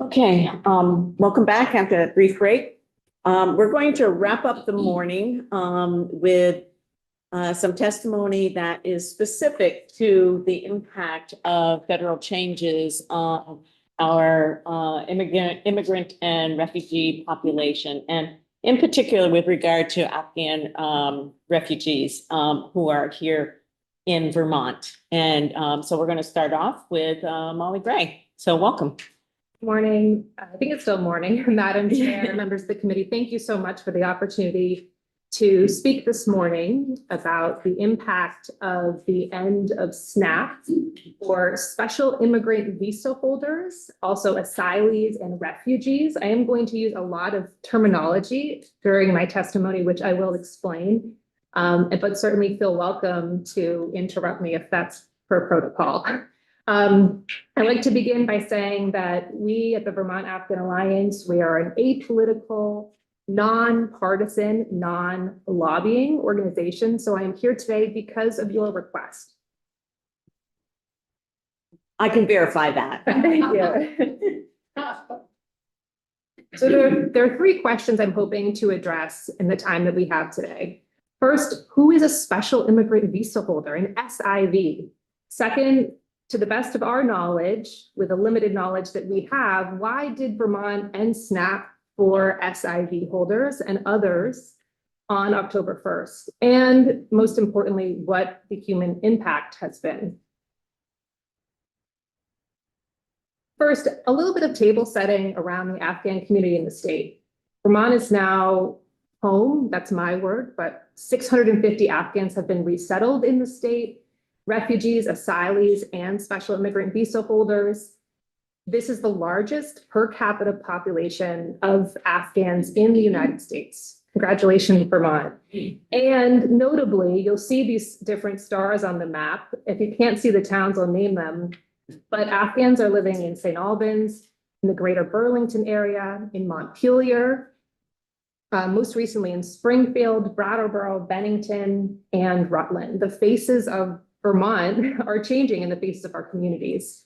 Okay, welcome back after that brief break. We're going to wrap up the morning with some testimony that is specific to the impact of federal changes on our immigrant and refugee population, and in particular with regard to Afghan refugees who are here in Vermont. And so we're going to start off with Molly Gray. So welcome. Morning. I think it's still morning, Madam Chair, members of the committee. Thank you so much for the opportunity to speak this morning about the impact of the end of SNAP for special immigrant visa holders, also asylees and refugees. I am going to use a lot of terminology during my testimony, which I will explain, but certainly feel welcome to interrupt me if that's per protocol. I'd like to begin by saying that we at the Vermont Afghan Alliance, we are an apolitical, non-partisan, non-lobbying organization. So I am here today because of your request. I can verify that. Thank you. So there are three questions I'm hoping to address in the time that we have today. First, who is a special immigrant visa holder, an SIV? Second, to the best of our knowledge, with the limited knowledge that we have, why did Vermont end SNAP for SIV holders and others on October 1st? And most importantly, what the human impact has been. First, a little bit of table setting around the Afghan community in the state. Vermont is now home, that's my word, but 650 Afghans have been resettled in the state. Refugees, asylees, and special immigrant visa holders. This is the largest per capita population of Afghans in the United States. Congratulations, Vermont. And notably, you'll see these different stars on the map. If you can't see the towns, I'll name them. But Afghans are living in St. Albans, in the greater Burlington area, in Montpelier, most recently in Springfield, Brattleboro, Bennington, and Rutland. The faces of Vermont are changing in the faces of our communities.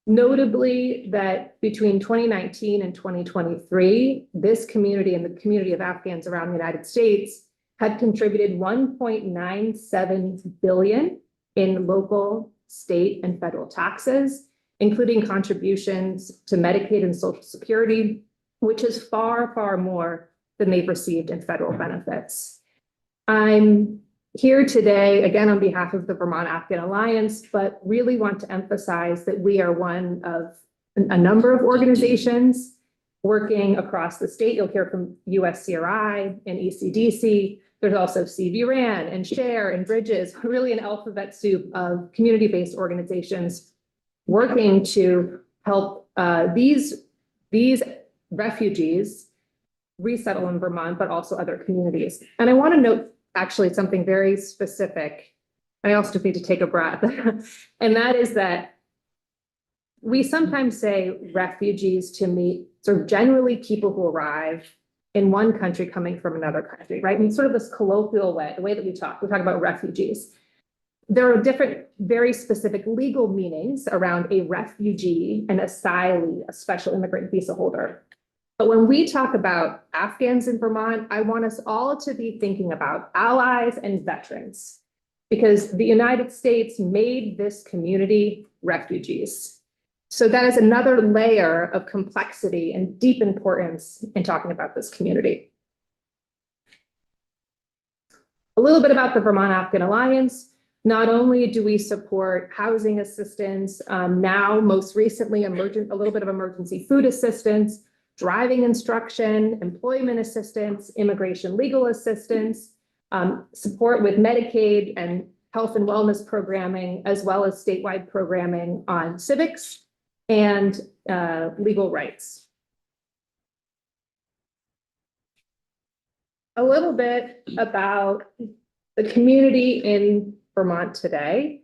Notably that between 2019 and 2023, this community and the community of Afghans around the United States had contributed $1.97 billion in local, state, and federal taxes, including contributions to Medicaid and Social Security, which is far, far more than they've received in federal benefits. I'm here today, again, on behalf of the Vermont Afghan Alliance, but really want to emphasize that we are one of a number of organizations working across the state. You'll hear from USCRI and ECDC. There's also CVRAN and SHARE and Bridges, really an alphabet soup of community-based organizations working to help these refugees resettle in Vermont, but also other communities. And I want to note actually something very specific. I also need to take a breath. And that is that we sometimes say refugees to mean sort of generally people who arrive in one country coming from another country, right? And sort of this colloquial way, the way that we talk about refugees. There are different, very specific legal meanings around a refugee, an asylee, a special immigrant visa holder. But when we talk about Afghans in Vermont, I want us all to be thinking about allies and veterans, because the United States made this community refugees. So that is another layer of complexity and deep importance in talking about this community. A little bit about the Vermont Afghan Alliance. Not only do we support housing assistance, now most recently a little bit of emergency food assistance, driving instruction, employment assistance, immigration legal assistance, support with Medicaid and health and wellness programming, as well as statewide programming on civics and legal rights. A little bit about the community in Vermont today.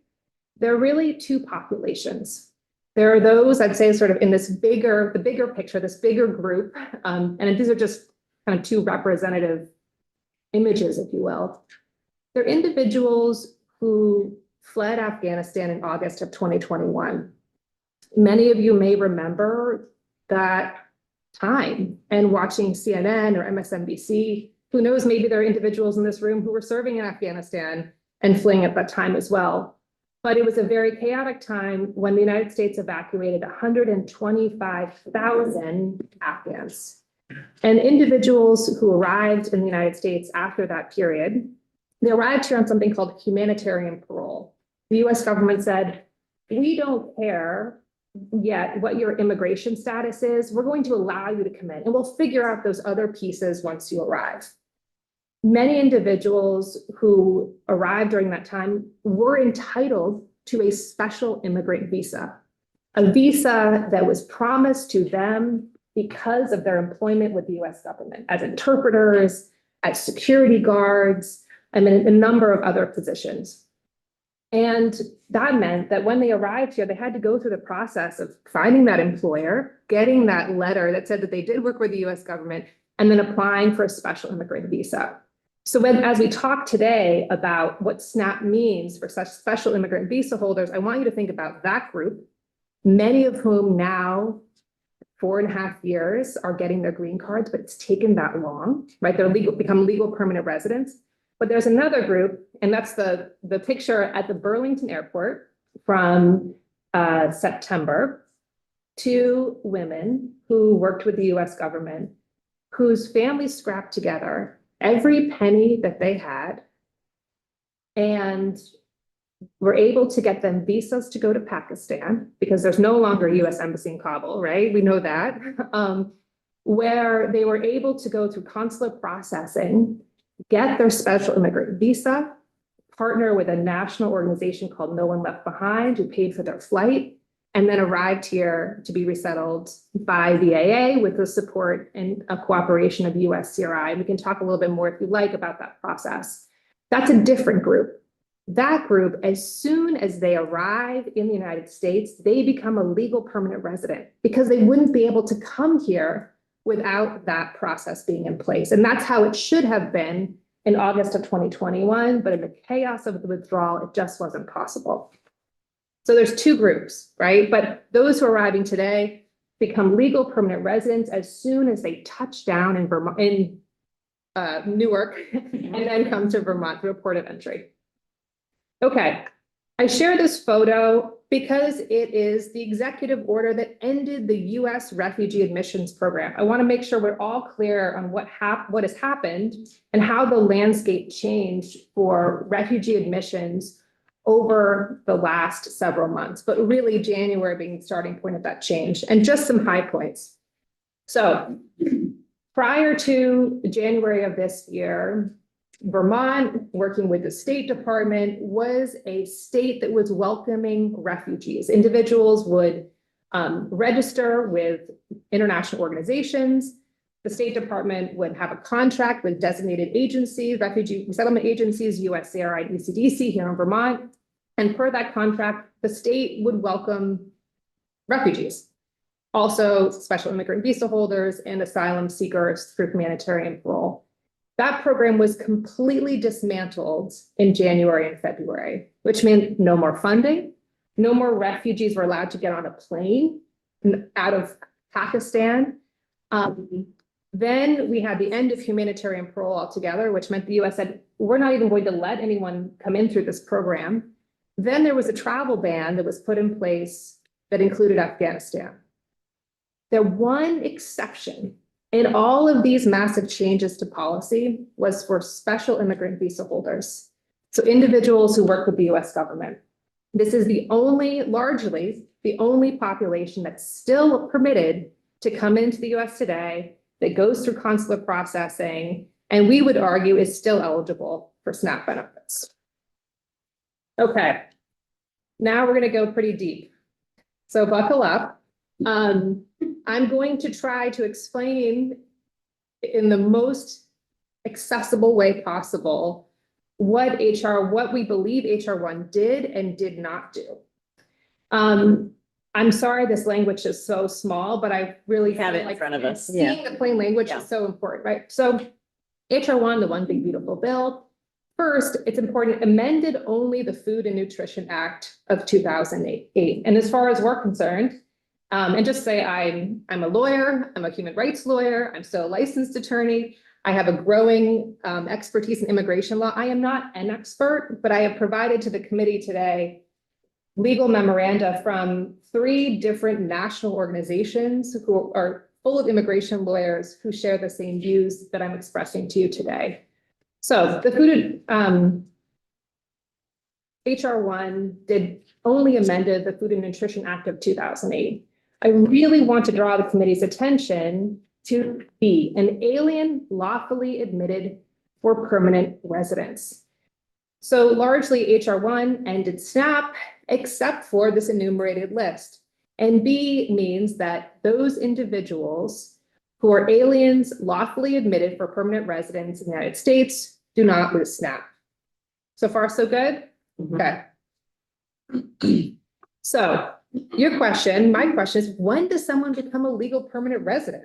There are really two populations. There are those, I'd say, sort of in this the bigger picture, this bigger group, and these are just kind of two representative images, if you will. They're individuals who fled Afghanistan in August of 2021. Many of you may remember that time and watching CNN or MSNBC. Who knows, maybe there are individuals in this room who were serving in Afghanistan and fleeing at that time as well. But it was a very chaotic time when the United States evacuated 125,000 Afghans. And individuals who arrived in the United States after that period, they arrived here on something called humanitarian parole. The US government said, we don't care yet what your immigration status is. We're going to allow you to come in and we'll figure out those other pieces once you arrive. Many individuals who arrived during that time were entitled to a special immigrant visa, a visa that was promised to them because of their employment with the US government as interpreters, as security guards, and then a number of other positions. And that meant that when they arrived here, they had to go through the process of finding that employer, getting that letter that said that they did work with the US government, and then applying for a special immigrant visa. So as we talk today about what SNAP means for such special immigrant visa holders, I want you to think about that group, many of whom now, 4.5 years, are getting their green cards, but it's taken that long, right? They're become legal permanent residents. But there's another group, and that's the picture at the Burlington airport from September. 2 women who worked with the US government, whose families scrapped together every penny that they had and were able to get them visas to go to Pakistan, because there's no longer a US embassy in Kabul, right? We know that, where they were able to go through consular processing, get their special immigrant visa, partner with a national organization called No One Left Behind, who paid for their flight, and then arrived here to be resettled by the AA with the support and a cooperation of USCRI. We can talk a little bit more if you like about that process. That's a different group. That group, as soon as they arrive in the United States, they become a legal permanent resident because they wouldn't be able to come here without that process being in place. And that's how it should have been in August of 2021, but in the chaos of the withdrawal, it just wasn't possible. So there's 2 groups, right? But those who are arriving today become legal permanent residents as soon as they touch down in Vermont, in Newark, and then come to Vermont through a port of entry. Okay, I share this photo because it is the executive order that ended the US refugee admissions program. I want to make sure we're all clear on what has happened and how the landscape changed for refugee admissions over the last several months, but really January being the starting point of that change, and just some high points. So prior to January of this year, Vermont, working with the State Department, was a state that was welcoming refugees. Individuals would register with international organizations. The State Department would have a contract with designated agencies, refugee resettlement agencies, USCRI and ECDC here in Vermont. And per that contract, the state would welcome refugees, also special immigrant visa holders and asylum seekers through humanitarian parole. That program was completely dismantled in January and February, which meant no more funding, no more refugees were allowed to get on a plane out of Pakistan. Then we had the end of humanitarian parole altogether, which meant the US said, we're not even going to let anyone come in through this program. Then there was a travel ban that was put in place that included Afghanistan. The one exception in all of these massive changes to policy was for special immigrant visa holders. So individuals who work with the US government. This is largely the only population that's still permitted to come into the US today, that goes through consular processing, and we would argue is still eligible for SNAP benefits. Okay, now we're going to go pretty deep. So buckle up. I'm going to try to explain in the most accessible way possible what we believe HR 1 did and did not do. I'm sorry this language is so small, but I really have it in front of us. Seeing the plain language is so important, right? So HR 1, the One Big Beautiful Bill. First, it's important, amended only the Food and Nutrition Act of 2008. And as far as we're concerned, And just say I'm a lawyer, I'm a human rights lawyer, I'm still a licensed attorney. I have a growing expertise in immigration law. I am not an expert, but I have provided to the committee today legal memoranda from 3 different national organizations who are full of immigration lawyers who share the same views that I'm expressing to you today. So the HR 1 only amended the Food and Nutrition Act of 2008. I really want to draw the committee's attention to B, an alien lawfully admitted for permanent residence. So largely HR 1 ended SNAP, except for this enumerated list. And B means that those individuals who are aliens lawfully admitted for permanent residence in the United States do not lose SNAP. So far, so good? Okay. So my question is, when does someone become a legal permanent resident?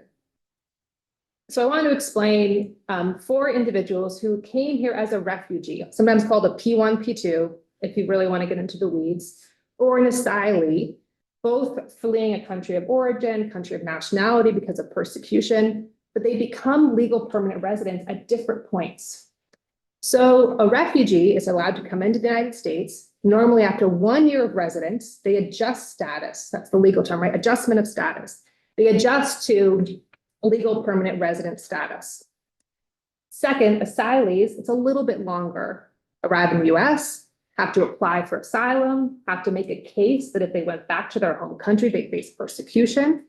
So I want to explain 4 individuals who came here as a refugee, sometimes called a P1, P2, if you really want to get into the weeds, or an asylee, both fleeing a country of origin, country of nationality because of persecution, but they become legal permanent residents at different points. So a refugee is allowed to come into the United States. Normally after 1 year of residence, they adjust status. That's the legal term, right? Adjustment of status. They adjust to legal permanent resident status. Second, asylees, it's a little bit longer. Arrive in the US, have to apply for asylum, have to make a case that if they went back to their home country, they face persecution.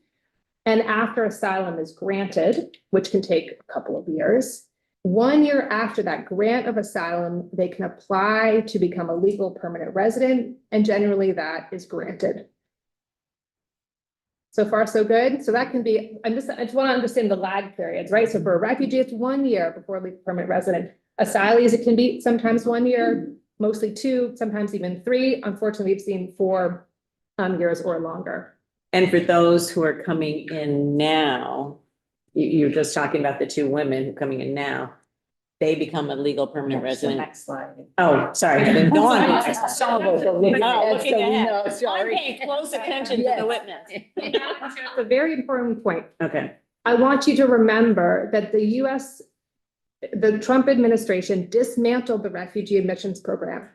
And after asylum is granted, which can take a couple of years, 1 year after that grant of asylum, they can apply to become a legal permanent resident, and generally that is granted. So far, so good. So that can be, I just want to understand the lag periods, right? So for a refugee, it's 1 year before legal permanent resident. Asylees, it can be sometimes 1 year, mostly 2, sometimes even 3. Unfortunately, we've seen 4 years or longer. And for those who are coming in now, you're just talking about the 2 women who are coming in now. They become a legal permanent resident. Next slide. Oh, sorry. Then go on. Some of us are looking Oh, ahead, looking so we ahead. know, I'm sorry. paying close attention to Yes. the witness. That's a very important point. Okay. I want you to remember that the Trump administration dismantled the refugee admissions program.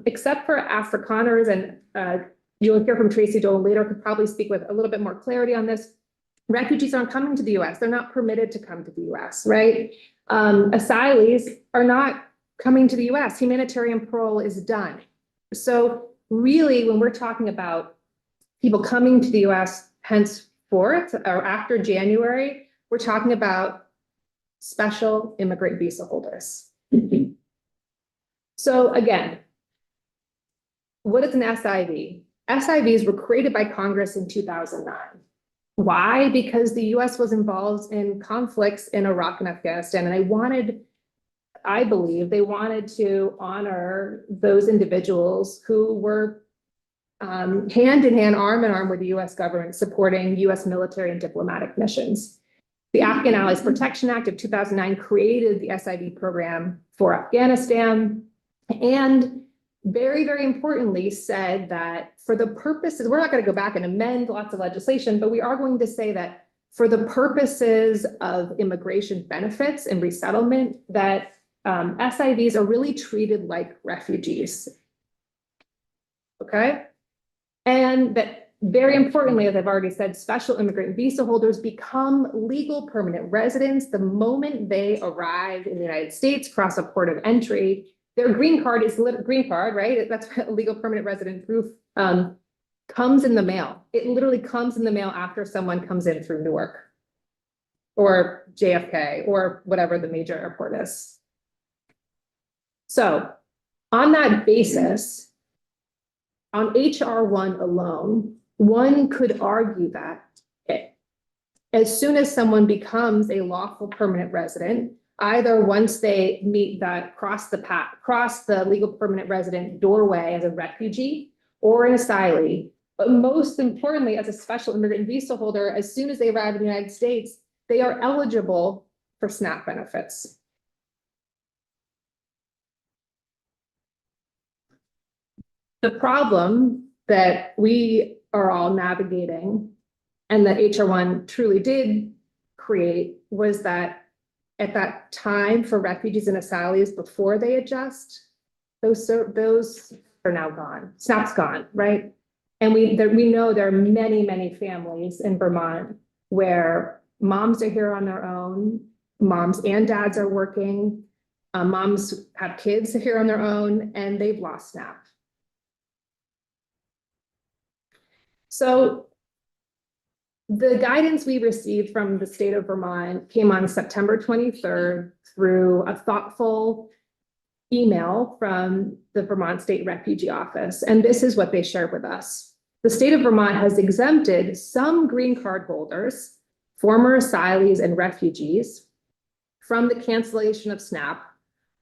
Except for Afrikaners, and you'll hear from Tracy Dolan later, could probably speak with a little bit more clarity on this. Refugees aren't coming to the US. They're not permitted to come to the US, right? Asylees are not coming to the US. Humanitarian parole is done. So really, when we're talking about people coming to the US henceforth or after January, we're talking about special immigrant visa holders. So again, what is an SIV? SIVs were created by Congress in 2009. Why? Because the US was involved in conflicts in Iraq and Afghanistan, and I believe they wanted to honor those individuals who were hand in hand, arm in arm with the US government, supporting US military and diplomatic missions. The Afghan Allies Protection Act of 2009 created the SIV program for Afghanistan, and very, very importantly said that for the purposes, we're not going to go back and amend lots of legislation, but we are going to say that for the purposes of immigration benefits and resettlement, that SIVs are really treated like refugees. Okay? And that very importantly, as I've already said, special immigrant visa holders become legal permanent residents the moment they arrive in the United States, cross a port of entry. Their green card is green card, right? That's a legal permanent resident proof, comes in the mail. It literally comes in the mail after someone comes in through Newark or JFK or whatever the major airport is. So on that basis, on HR 1 alone, one could argue that as soon as someone becomes a lawful permanent resident, either once they meet that cross the legal permanent resident doorway as a refugee or an asylee, but most importantly, as a special immigrant visa holder, as soon as they arrive in the United States, they are eligible for SNAP benefits. The problem that we are all navigating, and that HR1 truly did create, was that at that time for refugees and asylees before they adjust, those are now gone. SNAP's gone, right? And we know there are many, many families in Vermont where moms are here on their own, moms and dads are working, moms have kids here on their own, and they've lost SNAP. So the guidance we received from the state of Vermont came on September 23rd through a thoughtful email from the Vermont State Refugee Office. And this is what they shared with us. The state of Vermont has exempted some green card holders, former asylees and refugees, from the cancellation of SNAP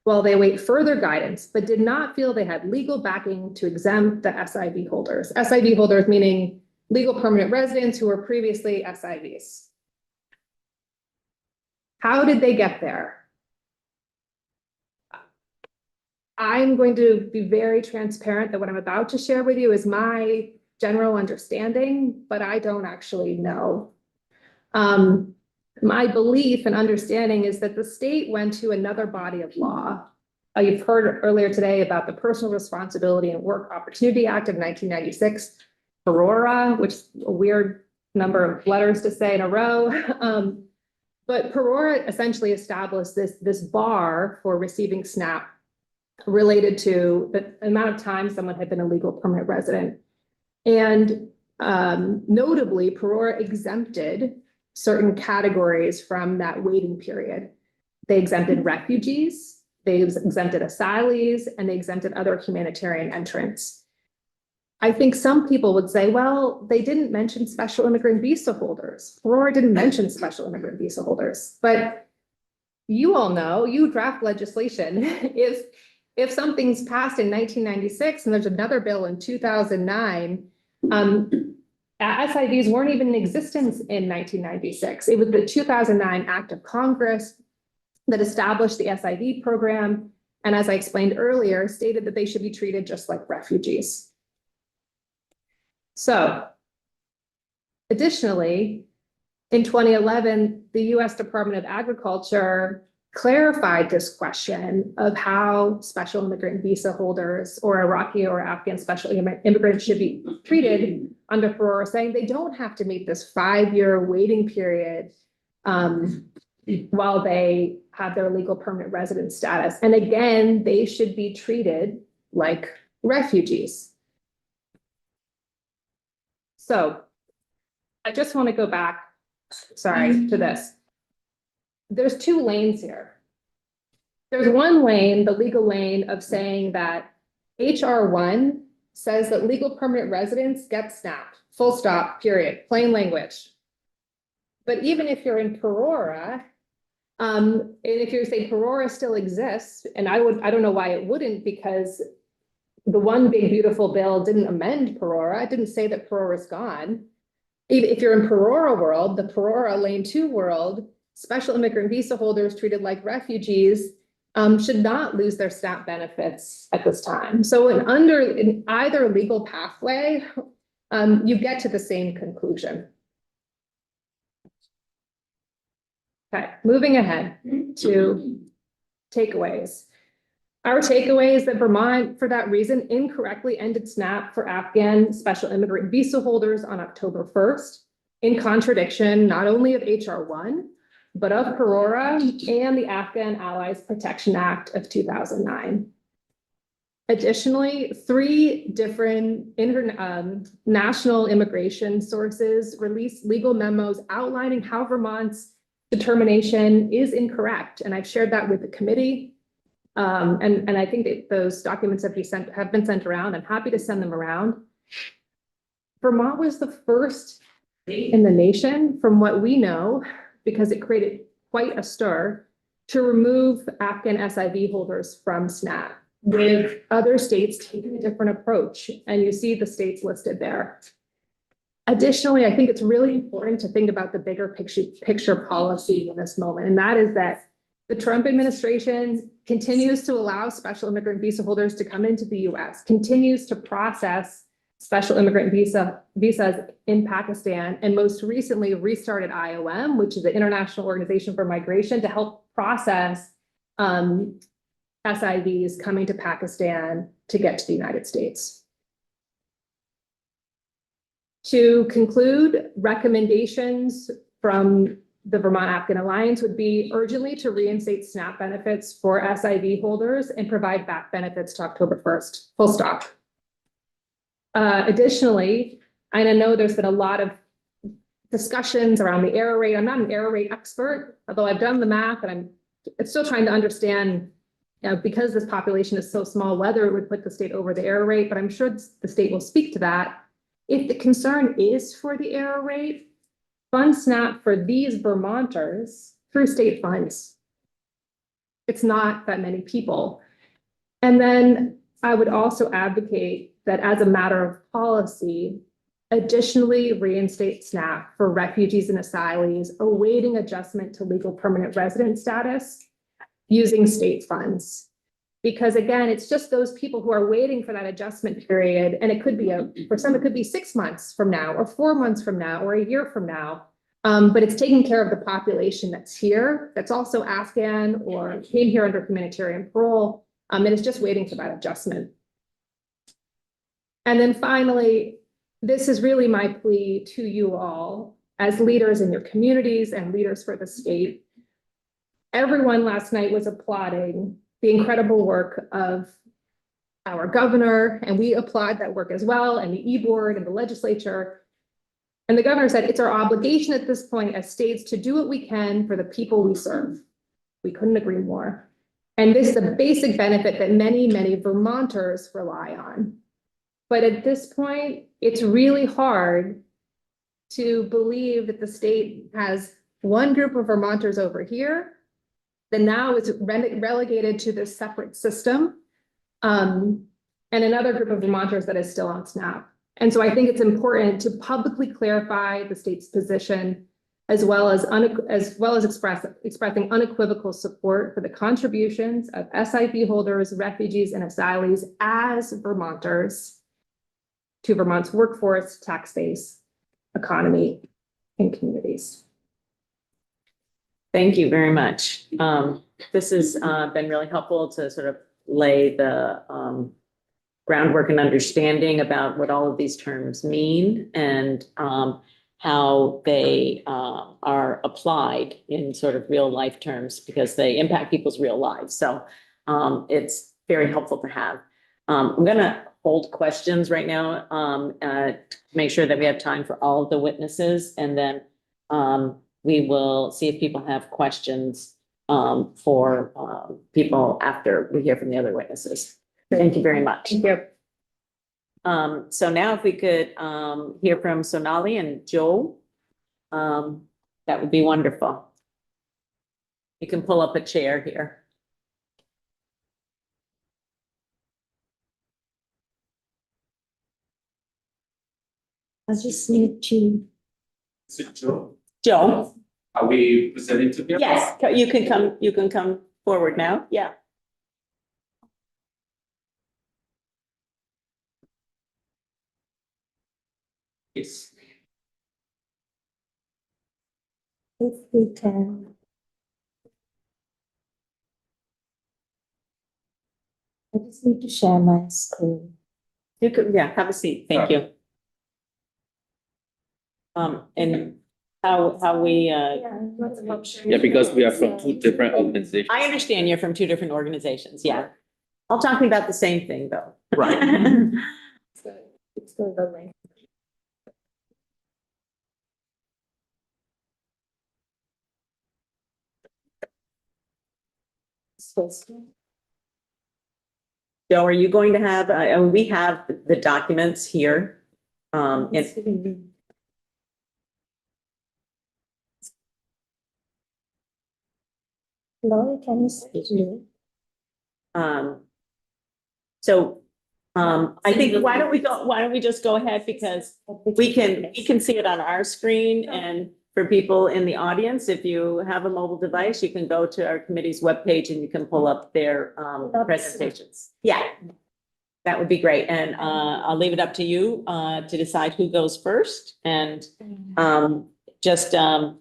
while they await further guidance, but did not feel they had legal backing to exempt the SIV holders. SIV holders meaning legal permanent residents who were previously SIVs. How did they get there? I'm going to be very transparent that what I'm about to share with you is my general understanding, but I don't actually know. My belief and understanding is that the state went to another body of law. You've heard earlier today about the Personal Responsibility and Work Opportunity Act of 1996, PERORA, which is a weird number of letters to say in a row. But PERORA essentially established this bar for receiving SNAP related to the amount of time someone had been a legal permanent resident. And notably, PERORA exempted certain categories from that waiting period. They exempted refugees, they exempted asylees, and they exempted other humanitarian entrants. I think some people would say, well, they didn't mention special immigrant visa holders. PERORA didn't mention special immigrant visa holders, but you all know, you draft legislation. If something's passed in 1996 and there's another bill in 2009, SIVs weren't even in existence in 1996. It was the 2009 Act of Congress that established the SIV program. And as I explained earlier, stated that they should be treated just like refugees. So additionally, in 2011, the US Department of Agriculture clarified this question of how special immigrant visa holders or Iraqi or Afghan special immigrants should be treated under PERORA, saying they don't have to meet this 5-year waiting period while they have their legal permanent resident status. And again, they should be treated like refugees. So I just want to go back, sorry, to this. There's two lanes here. There's one lane, the legal lane of saying that HR1 says that legal permanent residents get SNAP, full stop, period, plain language. But even if you're in PERORA, and if you say PERORA still exists, and I don't know why it wouldn't, because the one big beautiful bill didn't amend PERORA. It didn't say that PERORA is gone. Even if you're in PERORA world, the PERORA lane 2 world, special immigrant visa holders treated like refugees should not lose their SNAP benefits at this time. So in either legal pathway, you get to the same conclusion. Okay, moving ahead to takeaways. Our takeaway is that Vermont, for that reason, incorrectly ended SNAP for Afghan special immigrant visa holders on October 1st, in contradiction not only of HR1, but of PERORA and the Afghan Allies Protection Act of 2009. Additionally, 3 different national immigration sources released legal memos outlining how Vermont's determination is incorrect. And I've shared that with the committee. And I think that those documents have been sent around. I'm happy to send them around. Vermont was the first state in the nation, from what we know, because it created quite a stir, to remove Afghan SIV holders from SNAP, with other states taking a different approach. And you see the states listed there. Additionally, I think it's really important to think about the bigger picture policy in this moment. And that is that the Trump administration continues to allow special immigrant visa holders to come into the US, continues to process special immigrant visas in Pakistan, and most recently restarted IOM, which is the International Organization for Migration, to help process SIVs coming to Pakistan to get to the United States. To conclude, recommendations from the Vermont Afghan Alliance would be urgently to reinstate SNAP benefits for SIV holders and provide back benefits to October 1st, full stop. Additionally, I know there's been a lot of discussions around the error rate. I'm not an error rate expert, although I've done the math and I'm still trying to understand, because this population is so small, whether it would put the state over the error rate, but I'm sure the state will speak to that. If the concern is for the error rate, fund SNAP for these Vermonters through state funds. It's not that many people. And then I would also advocate that as a matter of policy, additionally reinstate SNAP for refugees and asylees awaiting adjustment to legal permanent resident status using state funds. Because again, it's just those people who are waiting for that adjustment period. And it could be for some, it could be 6 months from now, or 4 months from now, or a year from now. But it's taking care of the population that's here, that's also Afghan or came here under humanitarian parole, and it's just waiting for that adjustment. And then finally, this is really my plea to you all as leaders in your communities and leaders for the state. Everyone last night was applauding the incredible work of our governor, and we applaud that work as well, and the e-board and the legislature. And the governor said, it's our obligation at this point as states to do what we can for the people we serve. We couldn't agree more. And this is a basic benefit that many, many Vermonters rely on. But at this point, it's really hard to believe that the state has one group of Vermonters over here that now is relegated to this separate system, and another group of Vermonters that is still on SNAP. And so I think it's important to publicly clarify the state's position, as well as expressing unequivocal support for the contributions of SIV holders, refugees, and asylees as Vermonters to Vermont's workforce, tax base, economy, and communities. Thank you very much. This has been really helpful to sort of lay the groundwork and understanding about what all of these terms mean and how they are applied in sort of real life terms, because they impact people's real lives. So it's very helpful to have. I'm going to hold questions right now to make sure that we have time for all of the witnesses, and then we will see if people have questions for people after we hear from the other witnesses. Thank you very much. Thank you. So now if we could hear from Sonali and Joe, that would be wonderful. You can pull up a chair here. I just need to. Is it Joe? Joe? Are we presenting together? Yes, you can come forward now. Yeah. Yes. If we can. I just need to share my screen. You could, yeah, have a seat. Thank you. And how we, Yeah, because we are from two different organizations. I understand you're from two different organizations. Yeah. All talking about the same thing though. Right. It's the link. Joe, are you going to have, we have the documents here. Lori, can you speak to me? So, I think, why don't we just go ahead, because we can see it on our screen, and for people in the audience, if you have a mobile device, you can go to our committee's webpage and you can pull up their presentations. Yeah. That would be great. And I'll leave it up to you to decide who goes first. And just, I'm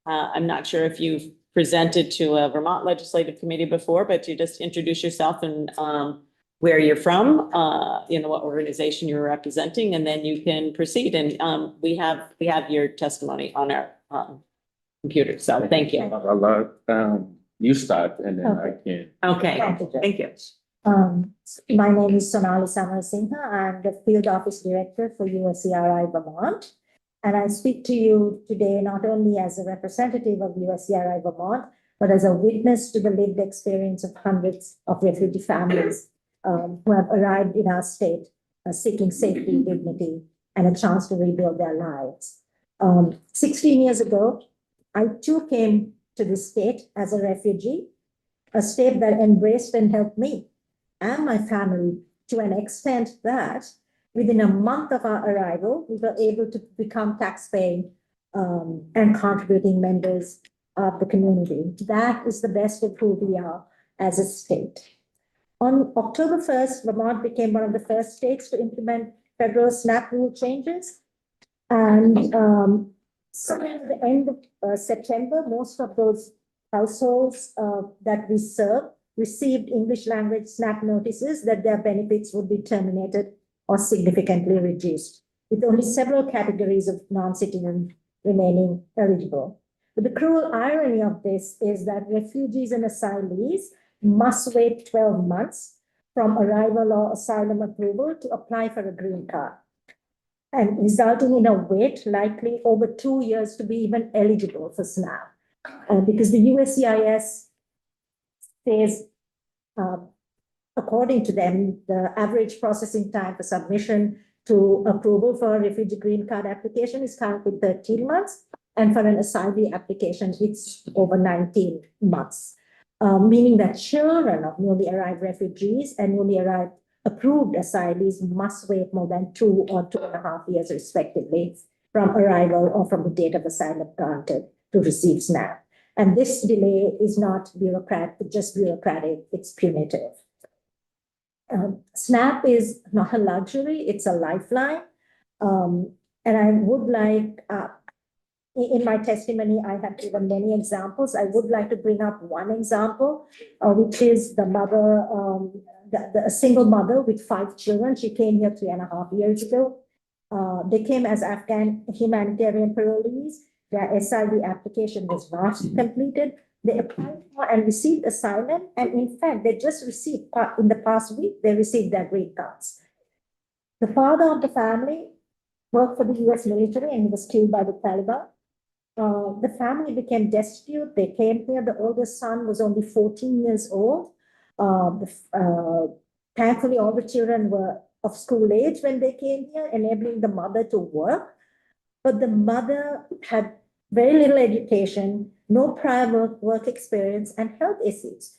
not sure if you've presented to a Vermont Legislative Committee before, but you just introduce yourself and where you're from, what organization you're representing, and then you can proceed. And we have your testimony on our computer. So thank you. You start and then I can. Okay, Thank you, Judge. thank you. My name is Sonali Samarasinghe. I'm the Field Office Director for USCRI Vermont. And I speak to you today not only as a representative of USCRI Vermont, but as a witness to the lived experience of hundreds of refugee families who have arrived in our state seeking safety, dignity, and a chance to rebuild their lives. 16 years ago, I too came to this state as a refugee, a state that embraced and helped me and my family to an extent that within a month of our arrival, we were able to become taxpaying and contributing members of the community. That is the best of who we are as a state. On October 1st, Vermont became one of the first states to implement federal SNAP rule changes. And somewhere at the end of September, most of those households that we serve received English language SNAP notices that their benefits would be terminated or significantly reduced, with only several categories of non-citizens remaining eligible. But the cruel irony of this is that refugees and asylees must wait 12 months from arrival or asylum approval to apply for a green card, and resulting in a wait likely over 2 years to be even eligible for SNAP. Because the USCIS says, according to them, the average processing time for submission to approval for a refugee green card application is currently 13 months, and for an asylee application, it's over 19 months, meaning that children of newly arrived refugees and newly arrived approved asylees must wait more than 2 or 2.5 years, respectively, from arrival or from the date of asylum granted to receive SNAP. And this delay is not just bureaucratic, it's punitive. SNAP is not a luxury, it's a lifeline. And I would like, in my testimony, I have given many examples. I would like to bring up one example, which is the mother, a single mother with 5 children. She came here 3.5 years ago. They came as Afghan humanitarian parolees. Their SIV application was not completed. They applied for and received asylum. And in fact, they just received, in the past week, they received their green cards. The father of the family worked for the US military and he was killed by the Taliban. The family became destitute. They came here. The oldest son was only 14 years old. Thankfully, all the children were of school age when they came here, enabling the mother to work. But the mother had very little education, no prior work experience, and health issues.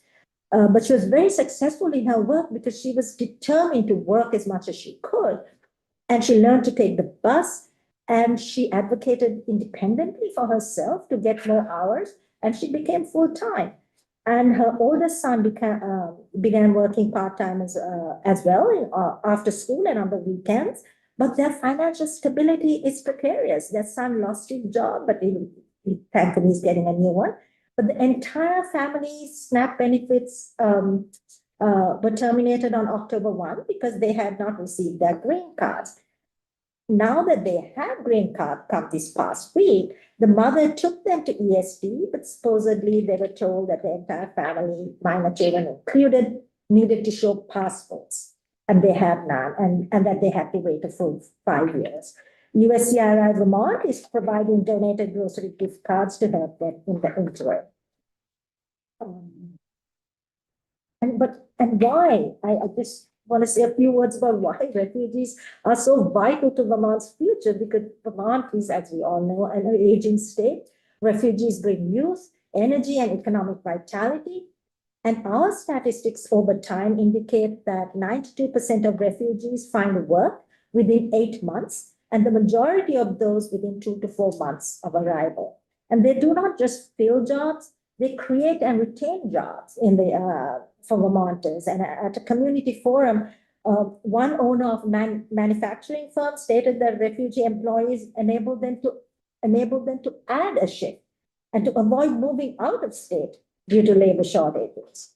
But she was very successful in her work because she was determined to work as much as she could. And she learned to take the bus, and she advocated independently for herself to get more hours, and she became full-time. And her oldest son began working part-time as well after school and on the weekends. But their financial stability is precarious. Their son lost his job, but he thankfully is getting a new one. But the entire family's SNAP benefits were terminated on October 1 because they had not received their green cards. Now that they have green card come this past week, the mother took them to ESD, but supposedly they were told that the entire family, minor children included, needed to show passports. And they have none, and that they had to wait a full 5 years. USCRI Vermont is providing donated grocery gift cards to help them in the interim. And why? I just want to say a few words about why refugees are so vital to Vermont's future, because Vermont is, as we all know, an aging state. Refugees bring youth, energy, and economic vitality. And our statistics over time indicate that 92% of refugees find work within 8 months, and the majority of those within 2 to 4 months of arrival. And they do not just fill jobs, they create and retain jobs in the for Vermonters. And at a community forum, One owner of manufacturing firm stated that refugee employees enabled them to add a shift and to avoid moving out of state due to labor shortages.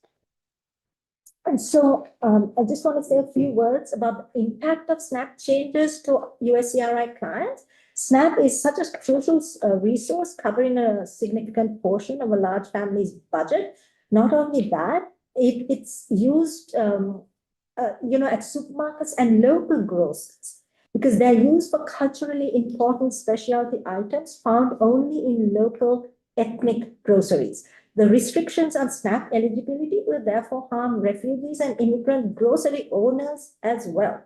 And so I just want to say a few words about the impact of SNAP changes to USCRI clients. SNAP is such a crucial resource covering a significant portion of a large family's budget. Not only that, it's used at supermarkets and local grocers because they're used for culturally important specialty items found only in local ethnic groceries. The restrictions on SNAP eligibility will therefore harm refugees and immigrant grocery owners as well.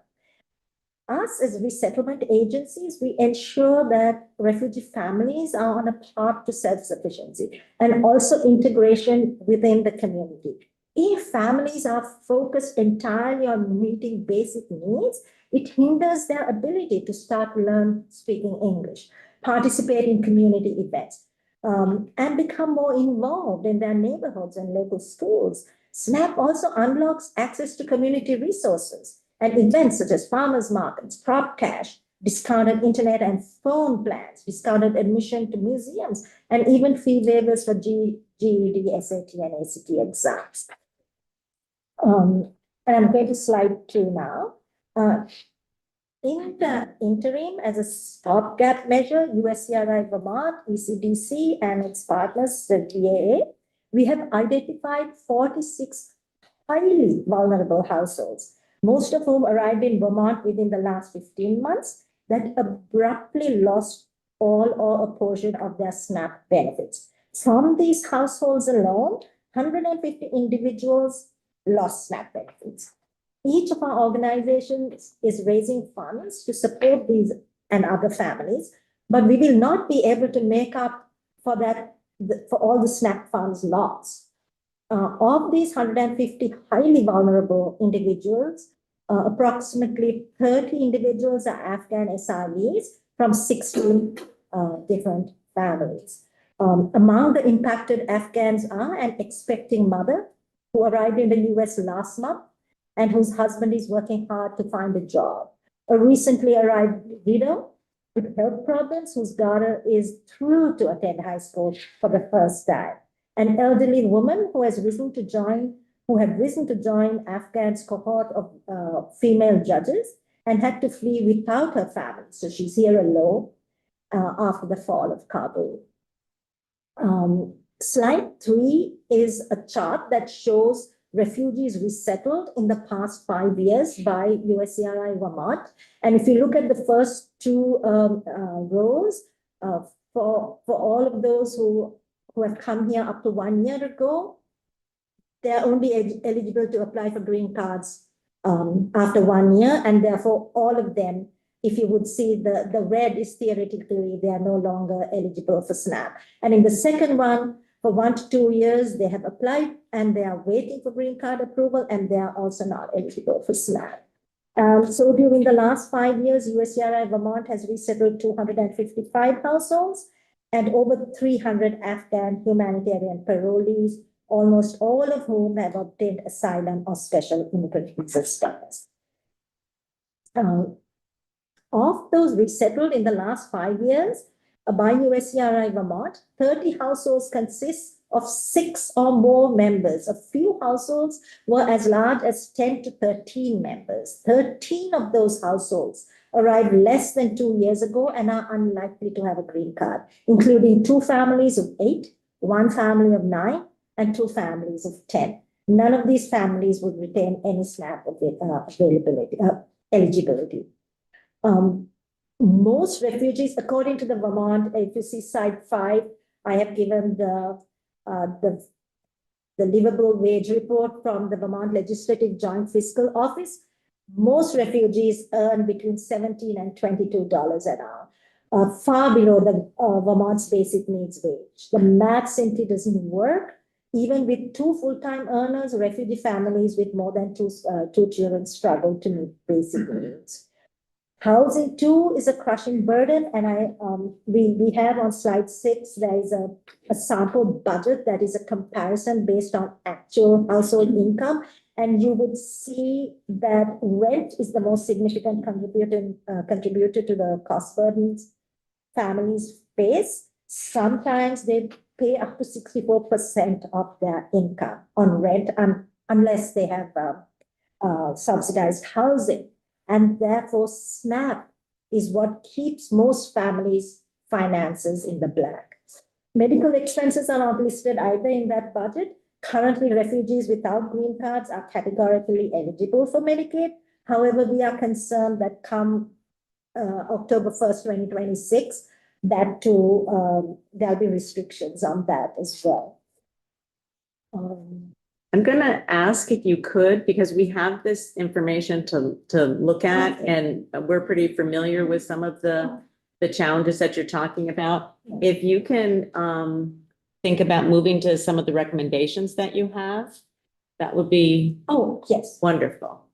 Us as resettlement agencies, we ensure that refugee families are on a path to self-sufficiency and also integration within the community. If families are focused entirely on meeting basic needs, it hinders their ability to start learn speaking English, participate in community events, and become more involved in their neighborhoods and local schools. SNAP also unlocks access to community resources and events such as farmers markets, prop cash, discounted internet and phone plans, discounted admission to museums, and even fee waivers for GED, SAT, and ACT exams. And I'm going to slide 2 now. In the interim, as a stopgap measure, USCRI Vermont, ECDC, and its partners, the GAA, we have identified 46 highly vulnerable households, most of whom arrived in Vermont within the last 15 months, that abruptly lost all or a portion of their SNAP benefits. From these households alone, 150 individuals lost SNAP benefits. Each of our organizations is raising funds to support these and other families, but we will not be able to make up for that, for all the SNAP funds lost. Of these 150 highly vulnerable individuals, approximately 30 individuals are Afghan SREs from 16 different families. Among the impacted Afghans are an expecting mother who arrived in the US last month and whose husband is working hard to find a job, a recently arrived widow with health problems whose daughter is through to attend high school for the first time, an elderly woman who had risen to join Afghan's cohort of female judges and had to flee without her family. So she's here alone after the fall of Kabul. Slide 3 is a chart that shows refugees resettled in the past 5 years by USCRI Vermont. And if you look at the first 2 rows, for all of those who have come here up to 1 year ago, they're only eligible to apply for green cards after 1 year. And therefore, all of them, if you would see the red is theoretically, they are no longer eligible for SNAP. And in the second one, for 1 to 2 years, they have applied and they are waiting for green card approval and they are also not eligible for SNAP. So during the last 5 years, USCRI Vermont has resettled 255 households and over 300 Afghan humanitarian parolees, almost all of whom have obtained asylum or special immigrant visa status. Of those resettled in the last 5 years, by USCRI Vermont, 30 households consist of 6 or more members. A few households were as large as 10 to 13 members. 13 of those households arrived less than 2 years ago and are unlikely to have a green card, including 2 families of 8, 1 family of 9, and 2 families of 10. None of these families would retain any SNAP eligibility. Most refugees, according to the Vermont, if you see slide 5, I have given the livable wage report from the Vermont Legislative Joint Fiscal Office. Most refugees earn between $17 and $22 an hour, far below the Vermont's basic needs wage. The math simply doesn't work. Even with 2 full-time earners, refugee families with more than two children struggle to meet basic needs. Housing too is a crushing burden, and we have on slide 6, there is a sample budget that is a comparison based on actual household income. And you would see that rent is the most significant contributor to the cost burdens families face. Sometimes they pay up to 64% of their income on rent, unless they have subsidized housing. And therefore, SNAP is what keeps most families' finances in the black. Medical expenses are not listed either in that budget. Currently, refugees without green cards are categorically eligible for Medicaid. However, we are concerned that come October 1st, 2026, that too, there'll be restrictions on that as well. I'm gonna ask if you could, because we have this information to look at, and we're pretty familiar with some of the challenges that you're talking about. If you can think about moving to some of the recommendations that you have, that would be Oh, yes. wonderful.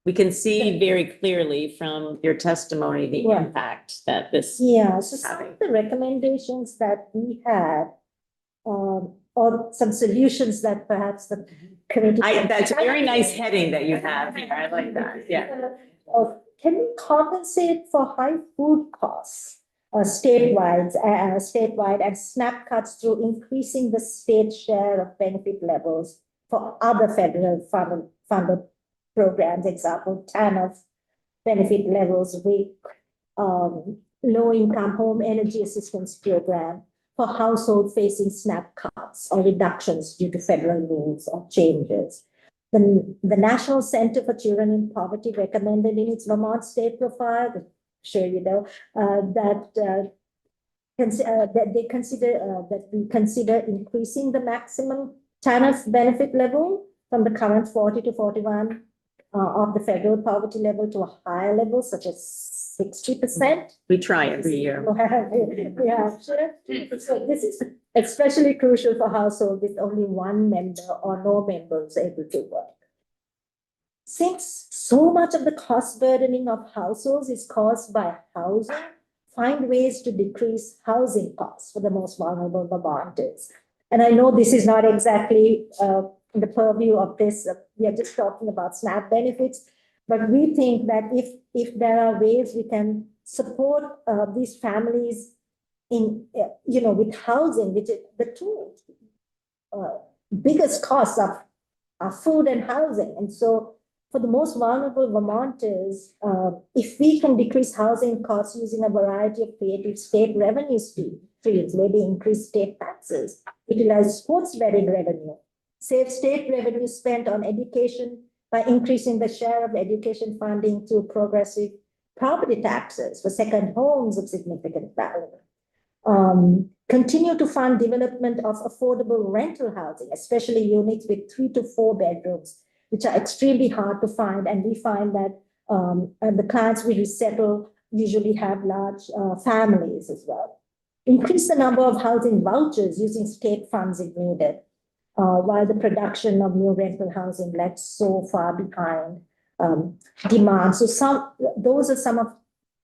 We can see very clearly from your testimony the Yeah. impact that this. Yeah, so some of the recommendations that we had, or some solutions that perhaps the committee. That's a very nice heading that you have here. I like that. Yeah. Can we compensate for high food costs statewide and SNAP cuts through increasing the state share of benefit levels for other federal funded programs, example, TANF benefit levels, WIC, low income home energy assistance program for household facing SNAP cuts or reductions due to federal rules or changes. The National Center for Children in Poverty recommended in its Vermont State Profile, I'm sure you know, that we consider increasing the maximum TANF benefit level from the current 40 to 41 of the federal poverty level to a higher level, such as 60%. We try every year. Yeah, sure. So this is especially crucial for households with only one member or no members able to work. Since so much of the cost burdening of households is caused by housing, find ways to decrease housing costs for the most vulnerable Vermonters. And I know this is not exactly the purview of this. We are just talking about SNAP benefits, but we think that if there are ways we can support these families in, with housing, which is the two biggest costs are food and housing. And so for the most vulnerable Vermonters, if we can decrease housing costs using a variety of creative state revenue streams, maybe increase state taxes, utilize sports betting revenue, save state revenue spent on education by increasing the share of education funding through progressive property taxes for second homes of significant value. Continue to fund development of affordable rental housing, especially units with 3 to 4 bedrooms, which are extremely hard to find. And we find that the clients we resettle usually have large families as well. Increase the number of housing vouchers using state funds if needed, while the production of new rental housing lags so far behind demand. So those are some of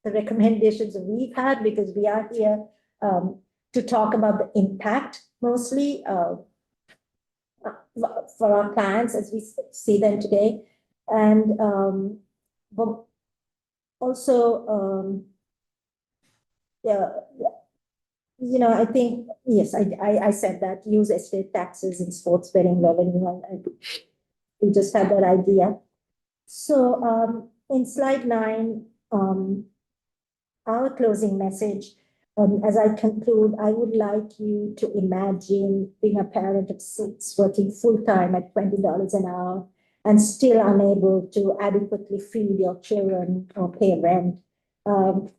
the recommendations that we've had, because we are here to talk about the impact mostly for our clients as we see them today. And but also, I think, yes, I said that, use estate taxes and sports betting revenue. We just had that idea. So in slide 9, our closing message, as I conclude, I would like you to imagine being a parent of 6 working full-time at $20 an hour and still unable to adequately feed your children or pay rent.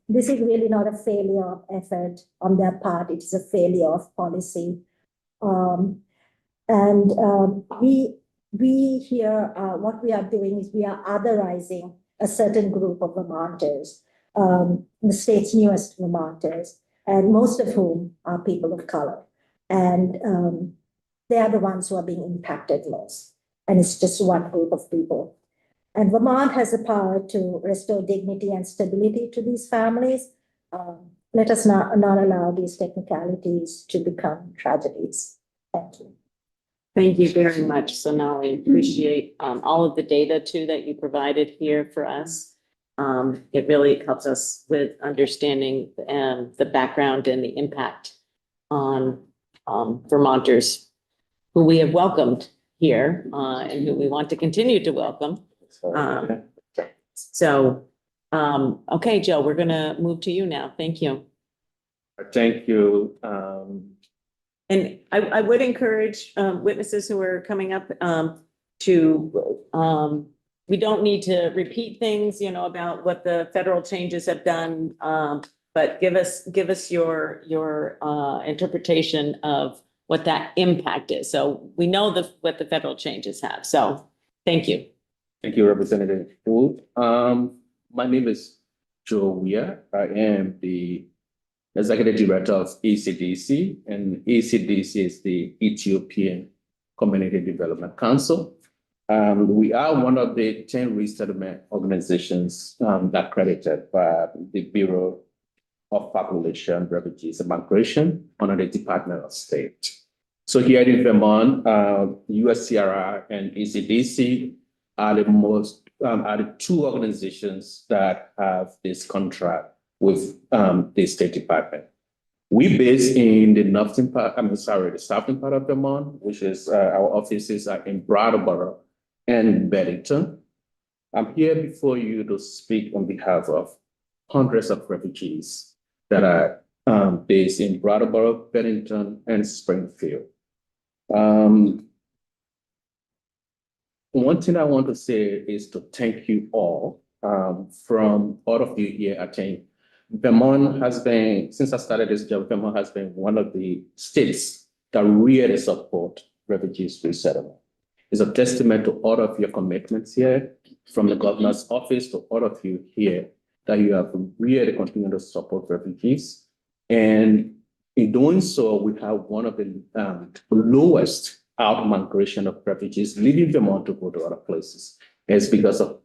This is really not a failure of effort on their part. It is a failure of policy. We here, what we are doing is we are otherizing a certain group of Vermonters, the state's newest Vermonters, and most of whom are people of color. And they are the ones who are being impacted most. And it's just one group of people. And Vermont has the power to restore dignity and stability to these families. Let us not allow these technicalities to become tragedies. Thank you. Thank you very much, Sonali. Appreciate all of the data too that you provided here for us. It really helps us with understanding the background and the impact on Vermonters who we have welcomed here and who we want to continue to welcome. So, okay, Joe, we're gonna move to you now. Thank you. Thank you. And I would encourage witnesses who are coming up to, we don't need to repeat things, you know, about what the federal changes have done. But give us your interpretation of what that impact is. So we know what the federal changes have. So thank you. Thank you, Representative Wu. My name is Joe Weir. I am the Executive Director of ECDC, and ECDC is the Ethiopian Community Development Council. We are one of the 10 resettlement organizations accredited by the Bureau of Population, Refugees, and Migration under the Department of State. So here in Vermont, USCRI and ECDC are the two organizations that have this contract with the State Department. We based in the northern part, the southern part of Vermont, which is our offices are in Brattleboro and Bennington. I'm here before you to speak on behalf of hundreds of refugees that are based in Brattleboro, Bennington, and Springfield. One thing I want to say is to thank you all from all of you here. I think Vermont has been, since I started this job, Vermont has been one of the states that really support refugees resettlement. It's a testament to all of your commitments here, from the governor's office to all of you here, that you have really continued to support refugees. And in doing so, we have one of the lowest out-migration of refugees leaving Vermont to go to other places. It's because of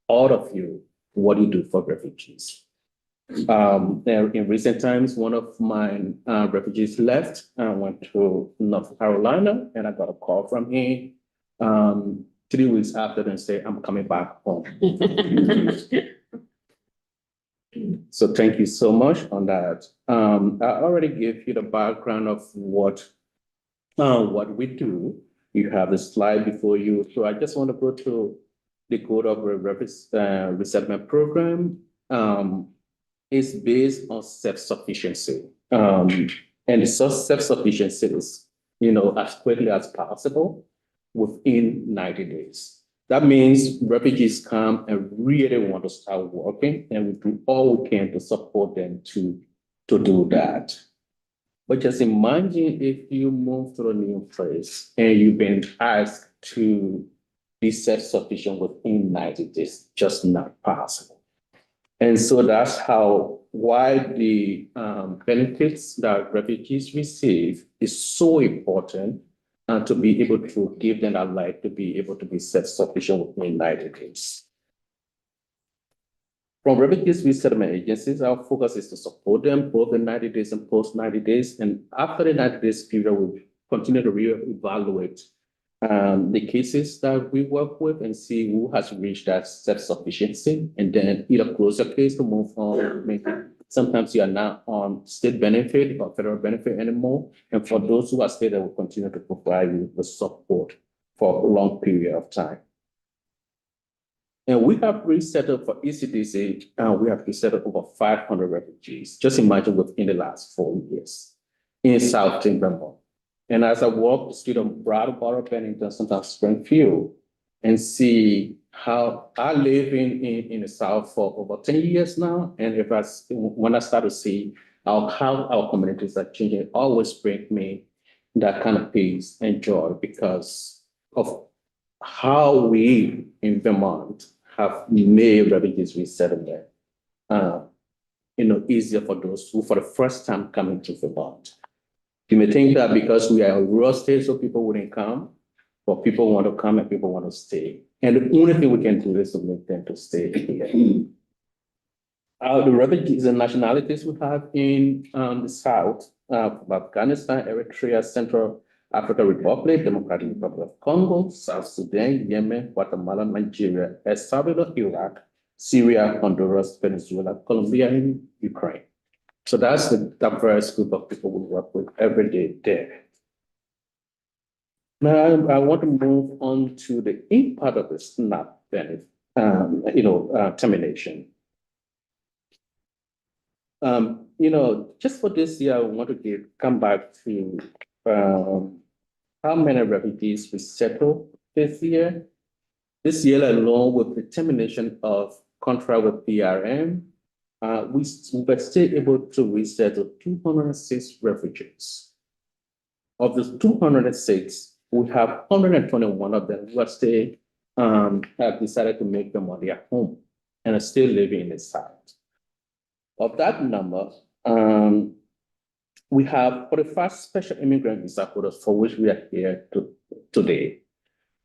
all of you, what you do for refugees. In recent times, one of my refugees left and went to North Carolina, and I got a call from him 3 weeks after and say, I'm coming back home. So thank you so much on that. I already gave you the background of what we do. You have the slide before you. So I just want to go to the Code of Resettlement Program. Is based on self-sufficiency. And the self-sufficiency is, as quickly as possible within 90 days. That means refugees come and really want to start working, and we do all we can to support them to do that. But just imagine if you move to a new place and you've been asked to be self-sufficient within 90 days, just not possible. And so that's why the benefits that refugees receive is so important to be able to give them a right to be able to be self-sufficient within 90 days. From refugees resettlement agencies, our focus is to support them both in 90 days and post 90 days. And after the 90 days period, we'll continue to reevaluate the cases that we work with and see who has reached that self-sufficiency, and then either close the case to move on. Maybe sometimes you are not on state benefit or federal benefit anymore. And for those who are state, will continue to provide you with support for a long period of time. And we have resettled for ECDC, we have resettled over 500 refugees. Just imagine within the last 4 years in Southern Vermont. And as I walk the street of Brattleboro, Bennington, sometimes Springfield, and see how I live in the South for over 10 years now, and when I start to see how our communities are changing, it always brings me that kind of peace and joy because of how we in Vermont have made refugees resettlement easier for those who for the first time coming to Vermont. You may think that because we are a rural state, so people wouldn't come, but people want to come and people want to stay. And the only thing we can do is to make them to stay here. The refugees and nationalities we have in the South, Afghanistan, Eritrea, Central African Republic, Democratic Republic of Congo, South Sudan, Yemen, Guatemala, Nigeria, El Salvador, Iraq, Syria, Honduras, Venezuela, Colombia, and Ukraine. So that's the diverse group of people we work with every day there. Now, I want to move on to the impact of the SNAP benefit, termination. Just for this year, I want to come back to how many refugees we settled this year. This year alone, with the termination of contract with PRM, we were still able to resettle 206 refugees. Of those 206, we have 121 of them who are still have decided to make them on their home and are still living in the site. Of that number, we have 45 special immigrant visa holders for which we are here today.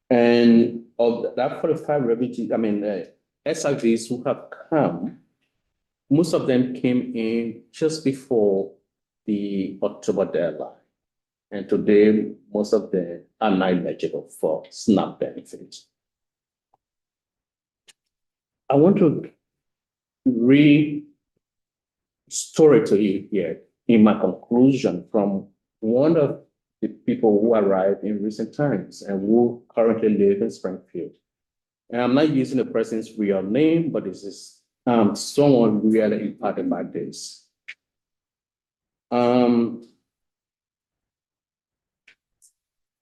And of that 45 refugees, SIVs who have come, most of them came in just before the October deadline. And today, most of them are not eligible for SNAP benefits. I want to read a story to you here in my conclusion from one of the people who arrived in recent times and who currently live in Springfield. And I'm not using the person's real name, but this is someone really impacted by this.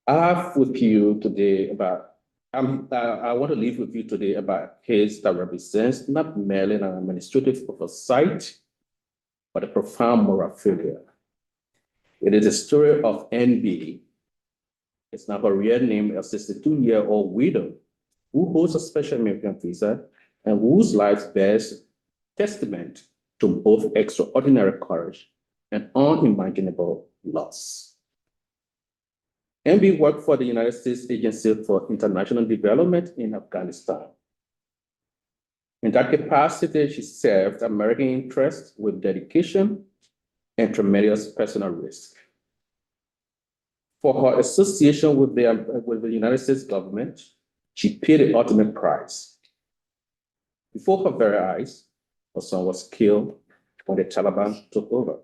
I have with you today about, I want to leave with you today about a case that represents not merely an administrative oversight, but a profound moral failure. It is a story of NB. It's not her real name, a 62-year-old widow who holds a special immigrant visa and whose life bears testament to both extraordinary courage and unimaginable loss. NB worked for the United States Agency for International Development in Afghanistan. In that capacity, she served American interests with dedication and tremendous personal risk. For her association with the United States government, she paid the ultimate price. Before her very eyes, her son was killed when the Taliban took over.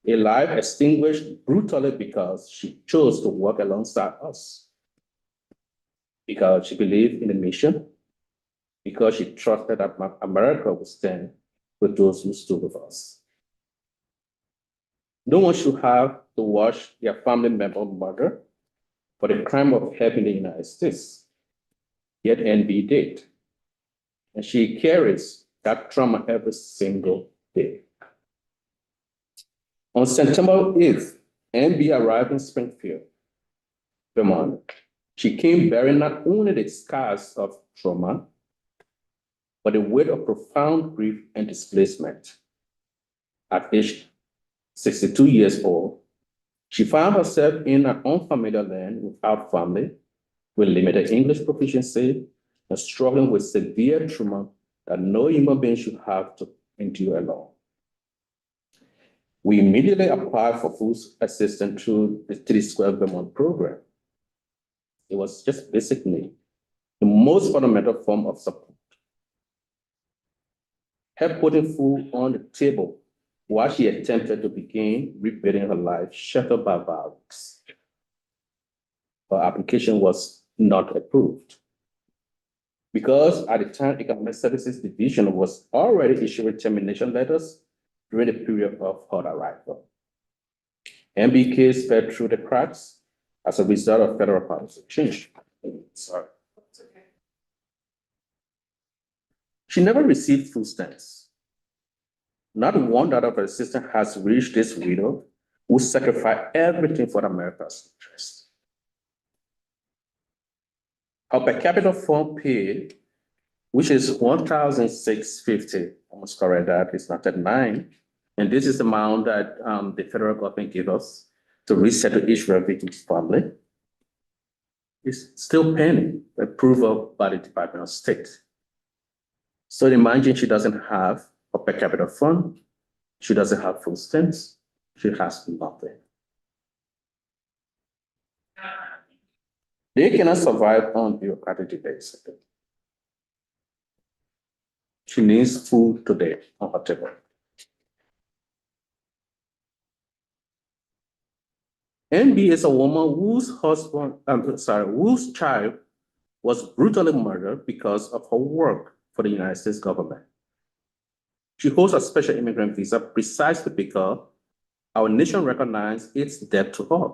A life extinguished brutally because she chose to work alongside us, because she believed in the mission, because she trusted that America would stand with those who stood with us. No one should have to watch their family member murdered for the crime of helping the United States. Yet NB did. And she carries that trauma every single day. On September 8th, NB arrived in Springfield, Vermont. She came bearing not only the scars of trauma, but the weight of profound grief and displacement. At age 62 years old, she found herself in an unfamiliar land without family, with limited English proficiency, and struggling with severe trauma that no human being should have to endure alone. We immediately applied for food assistance through the 3 Square Vermont program. It was just basic need, the most fundamental form of support. Help putting food on the table while she attempted to begin rebuilding her life shattered by violence. Her application was not approved. Because at the time, Economic Services Division was already issuing termination letters during the period of her arrival. MBKs fell through the cracks as a result of federal policy change. Sorry. She never received food stamps. Not one out of her assistance has reached this widow who sacrificed everything for America's interest. Her per capita fund paid, which is $1,650, almost correct that, it's not at 9. And this is the amount that the federal government gave us to resettle each refugee's family. It's still pending approval by the Department of State. So imagine she doesn't have a per capita fund, she doesn't have food stamps, she has nothing. They cannot survive on bureaucratic debates. She needs food today on her table. NB is a woman whose child was brutally murdered because of her work for the United States government. She holds a special immigrant visa precisely because our nation recognized its debt to her.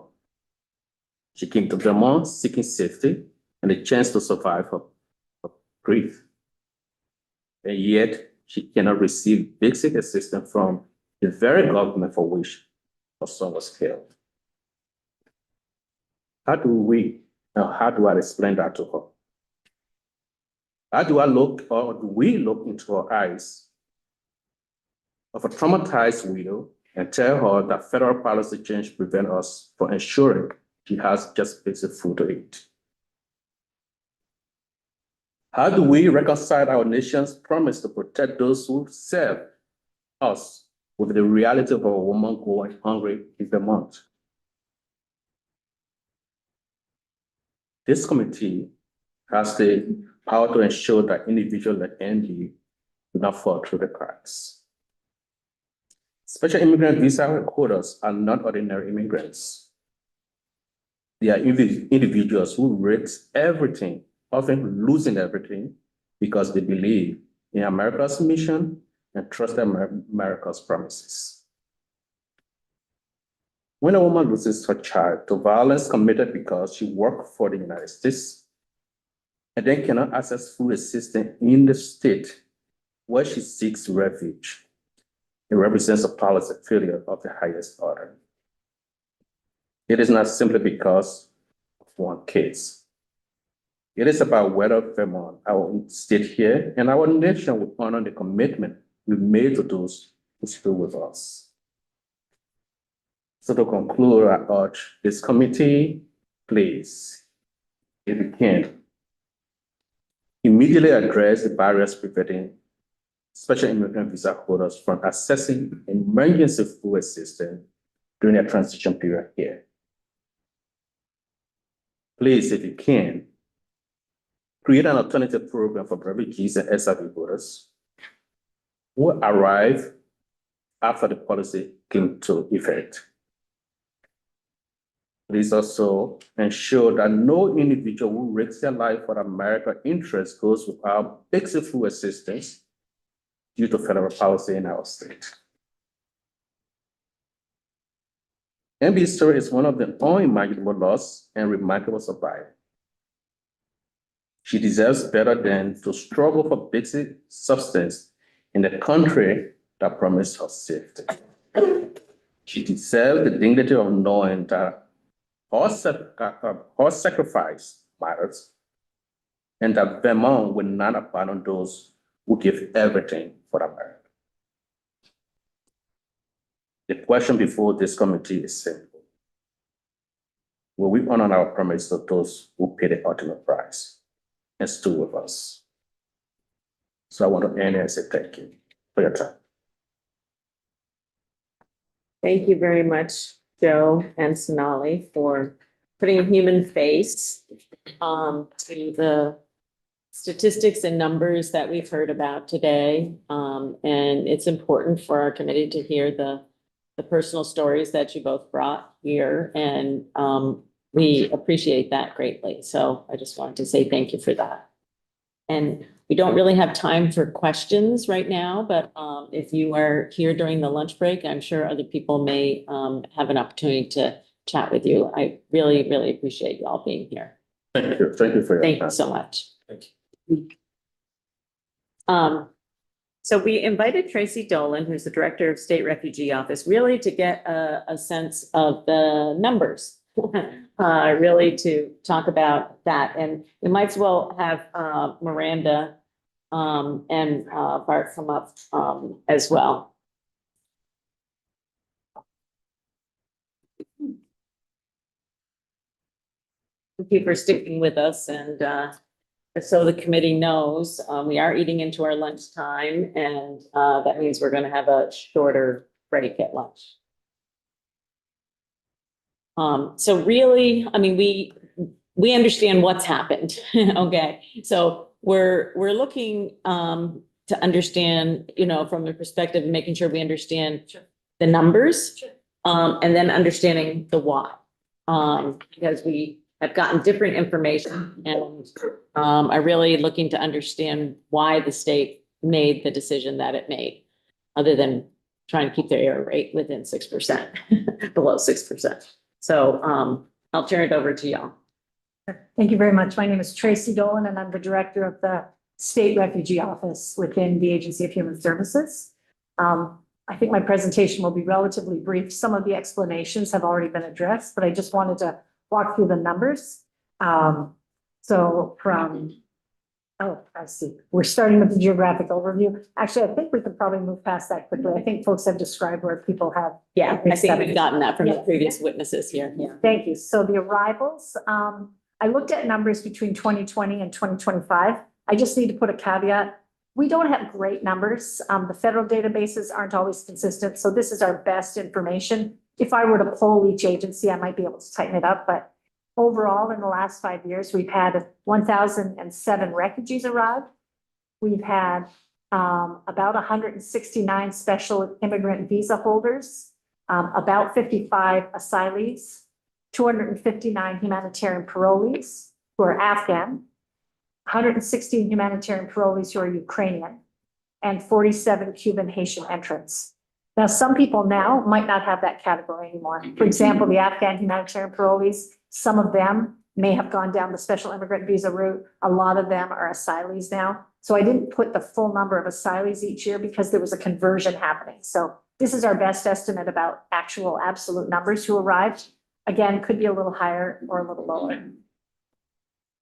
She came to Vermont seeking safety and a chance to survive her grief. And yet, she cannot receive basic assistance from the very government for which her son was killed. How do I explain that to her? How do we look into her eyes of a traumatized widow and tell her that federal policy change prevent us from ensuring she has just basic food to eat? How do we reconcile our nation's promise to protect those who serve us with the reality of a woman going hungry in Vermont? This committee has the power to ensure that individuals like Andy do not fall through the cracks. Special immigrant visa holders are not ordinary immigrants. They are individuals who risk everything, often losing everything, because they believe in America's mission and trust America's promises. When a woman loses her child to violence committed because she worked for the United States and then cannot access food assistance in the state where she seeks refuge, it represents a policy failure of the highest order. It is not simply because of one case. It is about whether Vermont, our state here, and our nation will honor the commitment we made to those who stood with us. So to conclude, I urge this committee, please, if you can, immediately address the barriers preventing special immigrant visa holders from accessing emergency food assistance during their transition period here. Please, if you can, create an alternative program for refugees and SRV voters who arrive after the policy came to effect. Please also ensure that no individual who risks their life for American interests goes without basic food assistance due to federal policy in our state. MB's story is one of the unimaginable loss and remarkable survival. She deserves better than to struggle for basic substance in a country that promised her safety. She deserves the dignity of knowing that her sacrifice matters and that Vermont will not abandon those who give everything for America. The question before this committee is simple. Will we honor our promise to those who pay the ultimate price and stood with us? So I want to end and say thank you for your time. Thank you very much, Joe and Sonali, for putting a human face to the statistics and numbers that we've heard about today. And it's important for our committee to hear the personal stories that you both brought here. And we appreciate that greatly. So I just wanted to say thank you for that. And we don't really have time for questions right now, but if you are here during the lunch break, I'm sure other people may have an opportunity to chat with you. I really, really appreciate you all being here. Thank you. Thank you for your Thank time. you so much. Thank you. So we invited Tracy Dolan, who's the Director of State Refugee Office, really to get a sense of the numbers. Really to talk about that. And we might as well have Miranda and Bart come up as well. Thank you for sticking with us, and so the committee knows, we are eating into our lunchtime, and that means we're going to have a shorter break at lunch. So really, I mean, we understand what's happened. Okay, so we're looking to understand, from the perspective of making sure we understand the numbers. And then understanding the why. Because we have gotten different information and are really looking to understand why the state made the decision that it made, other than trying to keep their error rate within 6%, below 6%. So I'll turn it over to y'all. Thank you very much. My name is Tracy Dolan, and I'm the director of the State Refugee Office within the Agency of Human Services. I think my presentation will be relatively brief. Some of the explanations have already been addressed, but I just wanted to walk through the numbers. I see. We're starting with the geographic overview. Actually, I think we could probably move past that quickly. I think folks have described where people have. Yeah, I think we've gotten that from the previous witnesses here. Yeah. Thank you. So the arrivals, I looked at numbers between 2020 and 2025. I just need to put a caveat. We don't have great numbers. The federal databases aren't always consistent. So this is our best information. If I were to poll each agency, I might be able to tighten it up. But overall, in the last 5 years, we've had 1,007 refugees arrive. We've had about 169 special immigrant visa holders, about 55 asylees, 259 humanitarian parolees who are Afghan, 116 humanitarian parolees who are Ukrainian, and 47 Cuban Haitian entrants. Now, some people now might not have that category anymore. For example, the Afghan humanitarian parolees, some of them may have gone down the special immigrant visa route. A lot of them are asylees now. So I didn't put the full number of asylees each year because there was a conversion happening. So this is our best estimate about actual absolute numbers who arrived. Again, could be a little higher or a little lower.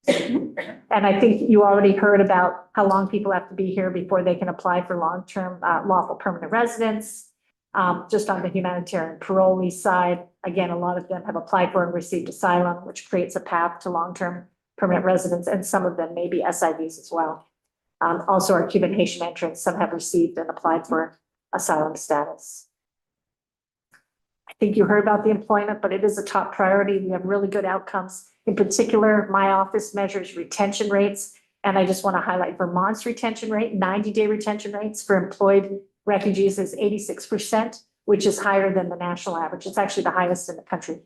And I think you already heard about how long people have to be here before they can apply for long-term lawful permanent residence. Just on the humanitarian parolee side, again, a lot of them have applied for and received asylum, which creates a path to long-term permanent residence, and some of them may be SIVs as well. Also, our Cuban Haitian entrants, some have received and applied for asylum status. I think you heard about the employment, but it is a top priority. We have really good outcomes. In particular, my office measures retention rates, and I just want to highlight Vermont's retention rate. 90-day retention rates for employed refugees is 86%, which is higher than the national average. It's actually the highest in the country.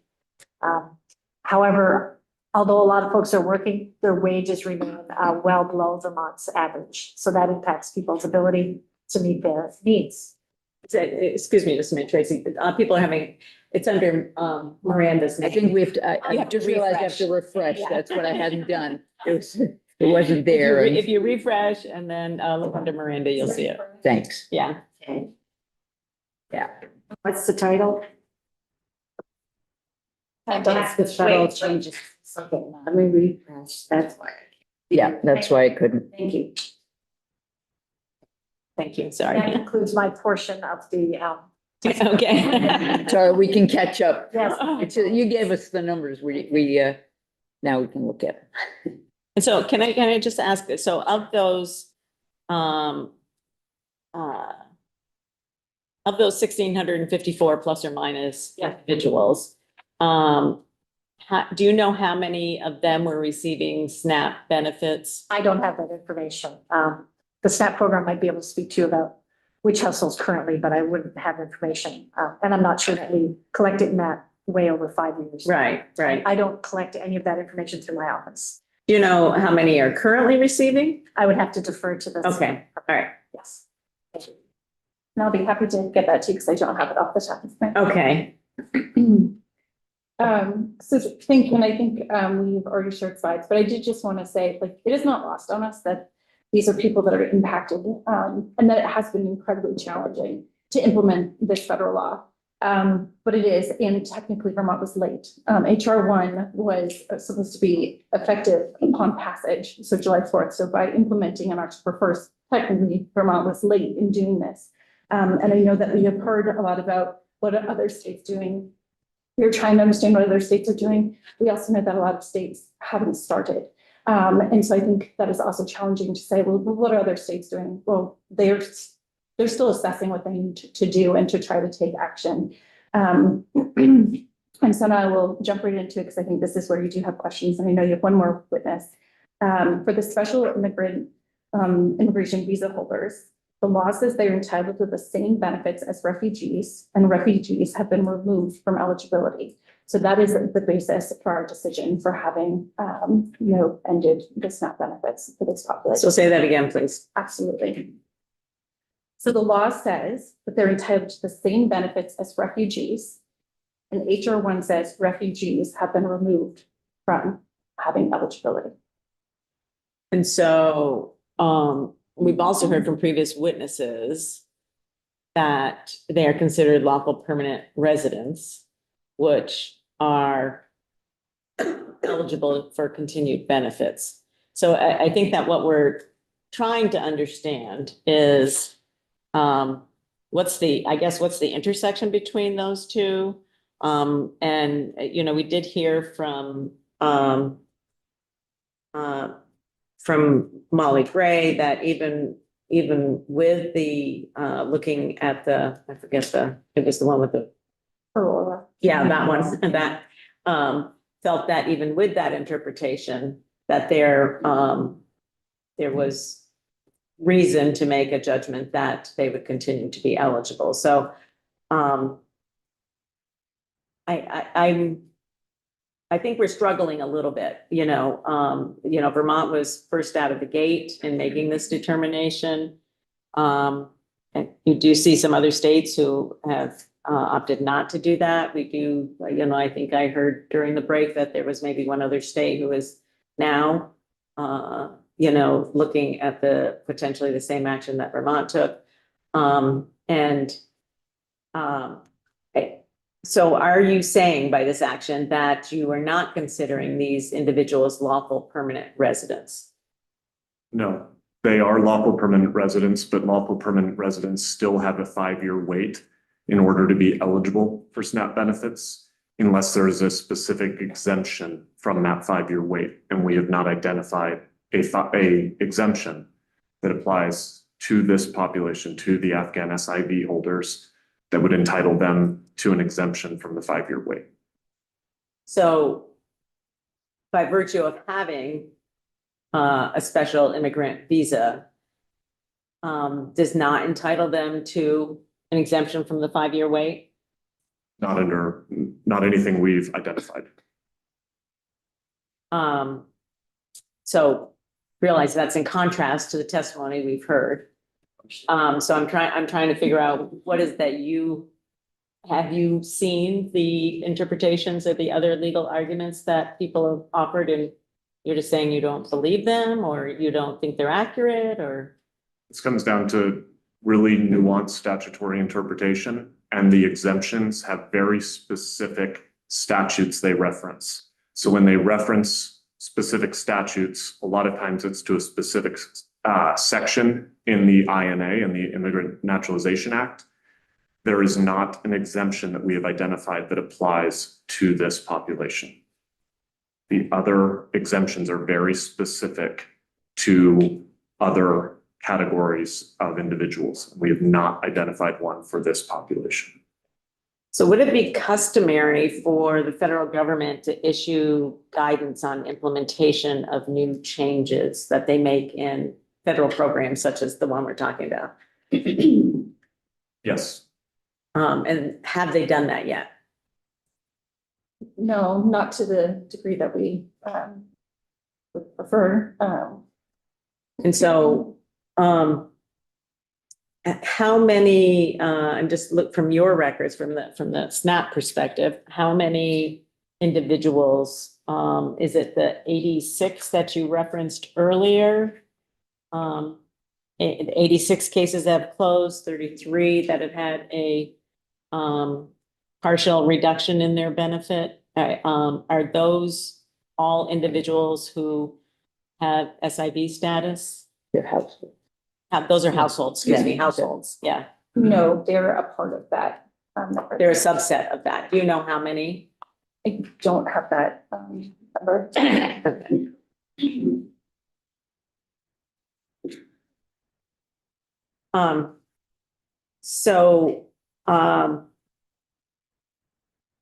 However, although a lot of folks are working, their wages remain well below Vermont's average. So that impacts people's ability to meet their needs. Excuse me just a minute, Tracy. People are having, it's under Miranda's. I think we have to, I You have to just realized I have to refresh. Yeah. That's what I hadn't done. It wasn't there. If you refresh and then look under Miranda, you'll see it. Thanks. Yeah. Okay. Yeah. What's the title? That's the federal changes. Let me refresh. That's why. Yeah, that's why I couldn't. Thank you. Thank you. That Sorry. concludes my portion of the, Okay. Sorry, we can catch up. yes. You gave us the numbers. Now we can look at it. And so can I just ask this? So of those 1,654 plus or minus individuals, do you know how many of them were receiving SNAP benefits? I don't have that information. The SNAP program might be able to speak to you about which households currently, but I wouldn't have information. And I'm not sure that we collect it in that way over 5 years. Right. I don't collect any of that information through my office. Do you know how many are currently receiving? I would have to defer to the. Okay, all right. Yes. Thank you. And I'll be happy to get that to you because I don't have it off the top of my head. Okay. So thank you, and I think we've already shared slides, but I did just want to say, like, it is not lost on us that these are people that are impacted, and that it has been incredibly challenging to implement this federal law. But it is, and technically Vermont was late. HR 1 was supposed to be effective upon passage, so July 4th. So by implementing on October 1st, technically Vermont was late in doing this. And I know that we have heard a lot about what are other states doing. We're trying to understand what other states are doing. We also know that a lot of states haven't started. And so I think that is also challenging to say, well, what are other states doing? Well, they're still assessing what they need to do and to try to take action. And so now I will jump right into it because I think this is where you do have questions, and I know you have one more witness. For the special immigration visa holders, the law says they're entitled to the same benefits as refugees, and refugees have been removed from eligibility. So that is the basis for our decision for having, ended the SNAP benefits for this population. So say that again, please. Absolutely. So the law says that they're entitled to the same benefits as refugees. And HR 1 says refugees have been removed from having eligibility. And so, we've also heard from previous witnesses that they are considered lawful permanent residents, which are eligible for continued benefits. So I think that what we're trying to understand is, what's the intersection between those two? And, we did hear from Molly Gray that even with the, looking at the, it was the one with the, Aurora. yeah, that one, and that, felt that even with that interpretation, that there was reason to make a judgment that they would continue to be eligible. So, I think we're struggling a little bit, Vermont was first out of the gate in making this determination. And you do see some other states who have opted not to do that. We do, I think I heard during the break that there was maybe one other state who is now, looking at potentially the same action that Vermont took. So are you saying by this action that you are not considering these individuals lawful permanent residents? No, they are lawful permanent residents, but lawful permanent residents still have a 5-year wait in order to be eligible for SNAP benefits, unless there is a specific exemption from that 5-year wait. And we have not identified a exemption that applies to this population, to the Afghan SIV holders, that would entitle them to an exemption from the 5-year wait. So by virtue of having a special immigrant visa, does not entitle them to an exemption from the 5-year wait? Not anything we've identified. So realize that's in contrast to the testimony we've heard. So I'm trying to figure out what is that have you seen the interpretations of the other legal arguments that people have offered, and you're just saying you don't believe them, or you don't think they're accurate, or? This comes down to really nuanced statutory interpretation, and the exemptions have very specific statutes they reference. So when they reference specific statutes, a lot of times it's to a specific section in the INA and the Immigrant Naturalization Act. There is not an exemption that we have identified that applies to this population. The other exemptions are very specific to other categories of individuals. We have not identified one for this population. So would it be customary for the federal government to issue guidance on implementation of new changes that they make in federal programs such as the one we're talking about? Yes. And have they done that yet? No, not to the degree that we would prefer. And so, how many, and just look from your records, from the SNAP perspective, how many individuals, is it the 86 that you referenced earlier? 86 cases that have closed, 33 that have had a partial reduction in their benefit. Are those all individuals who have SIV status? Your household. Those are households, households, yeah. No, they're a part of that. They're a subset of that. Do you know how many? I don't have that number. Okay. So,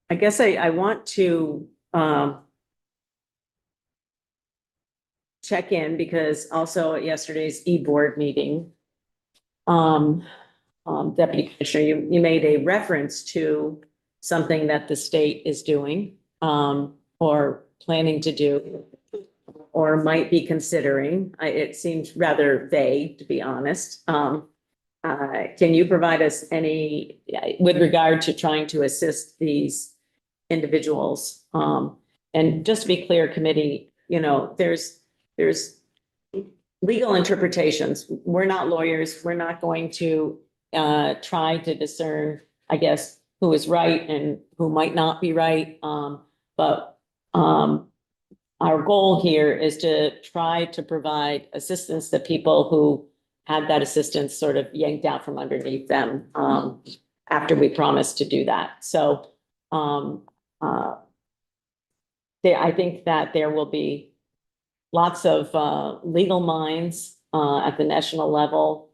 I guess I want to, check in because also at yesterday's e-board meeting, Deputy Commissioner, you made a reference to something that the state is doing, or planning to do, or might be considering. It seems rather vague, to be honest. Can you provide us any, with regard to trying to assist these individuals? And just to be clear, committee, you know, there's legal interpretations. We're not lawyers. We're not going to try to discern, I guess, who is right and who might not be right. But our goal here is to try to provide assistance to people who had that assistance sort of yanked out from underneath them after we promised to do that. So I think that there will be lots of legal minds at the national level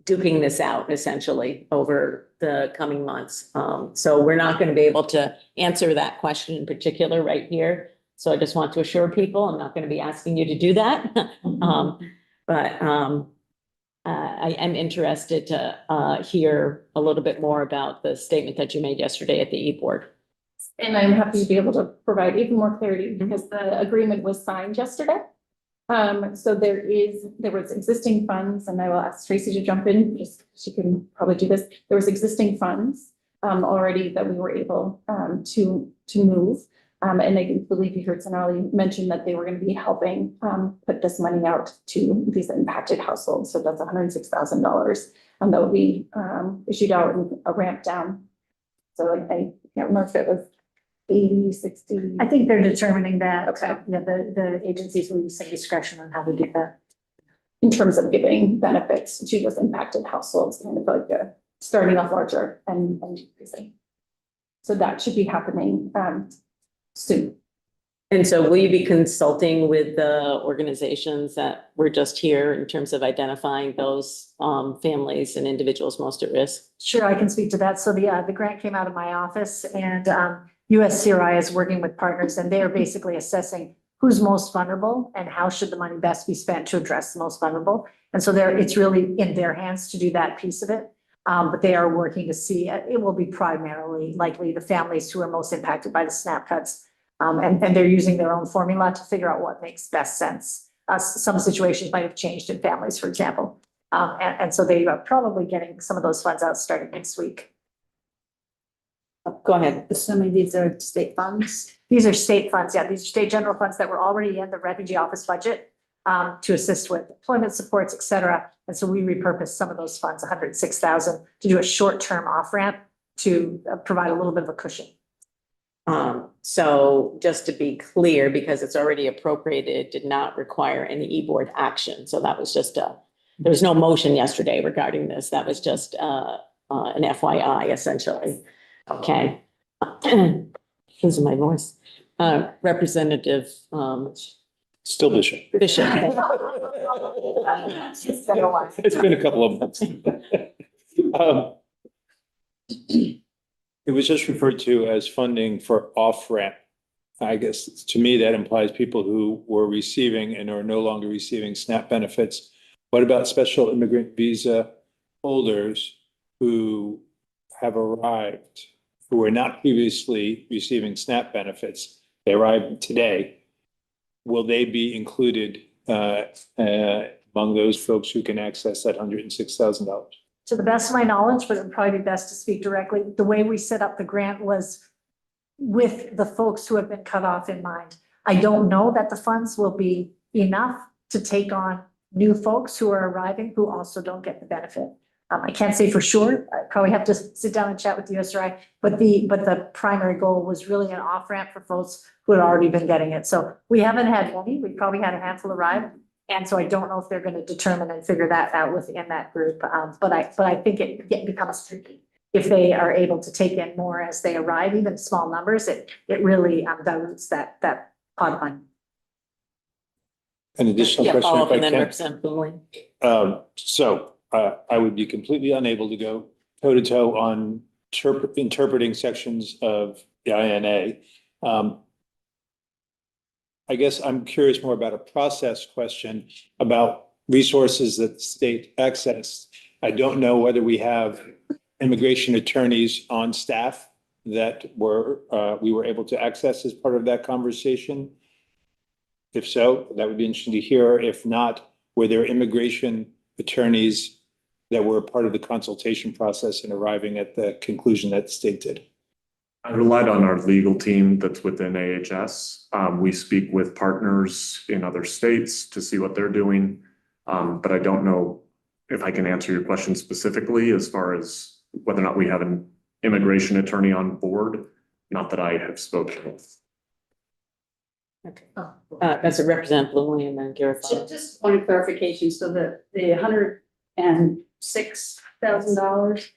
duking this out essentially over the coming months. So we're not going to be able to answer that question in particular right here. So I just want to assure people, I'm not going to be asking you to do that. But I am interested to hear a little bit more about the statement that you made yesterday at the e-board. And I'm happy to be able to provide even more clarity because the agreement was signed yesterday. So there was existing funds, and I will ask Tracy to jump in, just she can probably do this. There was existing funds already that we were able to move. And I believe you heard Sonali mention that they were going to be helping put this money out to these impacted households. So that's $106,000 that will be issued out and a ramp down. So I can't remember if it was 80, 60. I think they're determining that. Okay. Yeah, the agencies will use some discretion on how to do that. In terms of giving benefits to those impacted households, kind of like starting off larger and decreasing. So that should be happening soon. And so will you be consulting with the organizations that were just here in terms of identifying those families and individuals most at risk? Sure, I can speak to that. So the grant came out of my office and USCRI is working with partners and they are basically assessing who's most vulnerable and how should the money best be spent to address the most vulnerable. And so it's really in their hands to do that piece of it. But they are working to see, it will be primarily likely the families who are most impacted by the SNAP cuts. And they're using their own formula to figure out what makes best sense. Some situations might have changed in families, for example. And so they are probably getting some of those funds out starting next week. Go ahead. Assuming these are state funds? These are state funds, yeah. These are state general funds that were already in the refugee office budget to assist with employment supports, et cetera. And so we repurposed some of those funds, 106,000, to do a short-term off-ramp to provide a little bit of a cushion. So just to be clear, because it's already appropriated, it did not require any e-board action. So that was just there was no motion yesterday regarding this. That was just an FYI essentially. Okay. Losing my voice. Representative Still Bishop. Bishop. It's been a couple of months. It was just referred to as funding for off-ramp. I guess to me, that implies people who were receiving and are no longer receiving SNAP benefits. What about special immigrant visa holders who have arrived, who were not previously receiving SNAP benefits? They arrived today. Will they be included among those folks who can access that $106,000? To the best of my knowledge, but it would probably be best to speak directly, the way we set up the grant was with the folks who have been cut off in mind. I don't know that the funds will be enough to take on new folks who are arriving who also don't get the benefit. I can't say for sure. I probably have to sit down and chat with the USRI, but the primary goal was really an off-ramp for folks who had already been getting it. So we haven't had many. We probably had a handful arrive. And so I don't know if they're going to determine and figure that out within that group. But I think it becomes tricky. If they are able to take in more as they arrive, even small numbers, it really dilutes that pot of money. An additional Yeah, question, follow if up I and then can. Representative Blumenle. So I would be completely unable to go toe to toe on interpreting sections of the INA. I guess I'm curious more about a process question about resources that the state accessed. I don't know whether we have immigration attorneys on staff that we were able to access as part of that conversation. If so, that would be interesting to hear. If not, were there immigration attorneys that were a part of the consultation process in arriving at the conclusion that the state did? I relied on our legal team that's within AHS. We speak with partners in other states to see what they're doing. But I don't know if I can answer your question specifically as far as whether or not we have an immigration attorney on board, not that I have spoken with. Okay. That's a Representative Lillian and then Garofalo. Just point of clarification, so the $106,000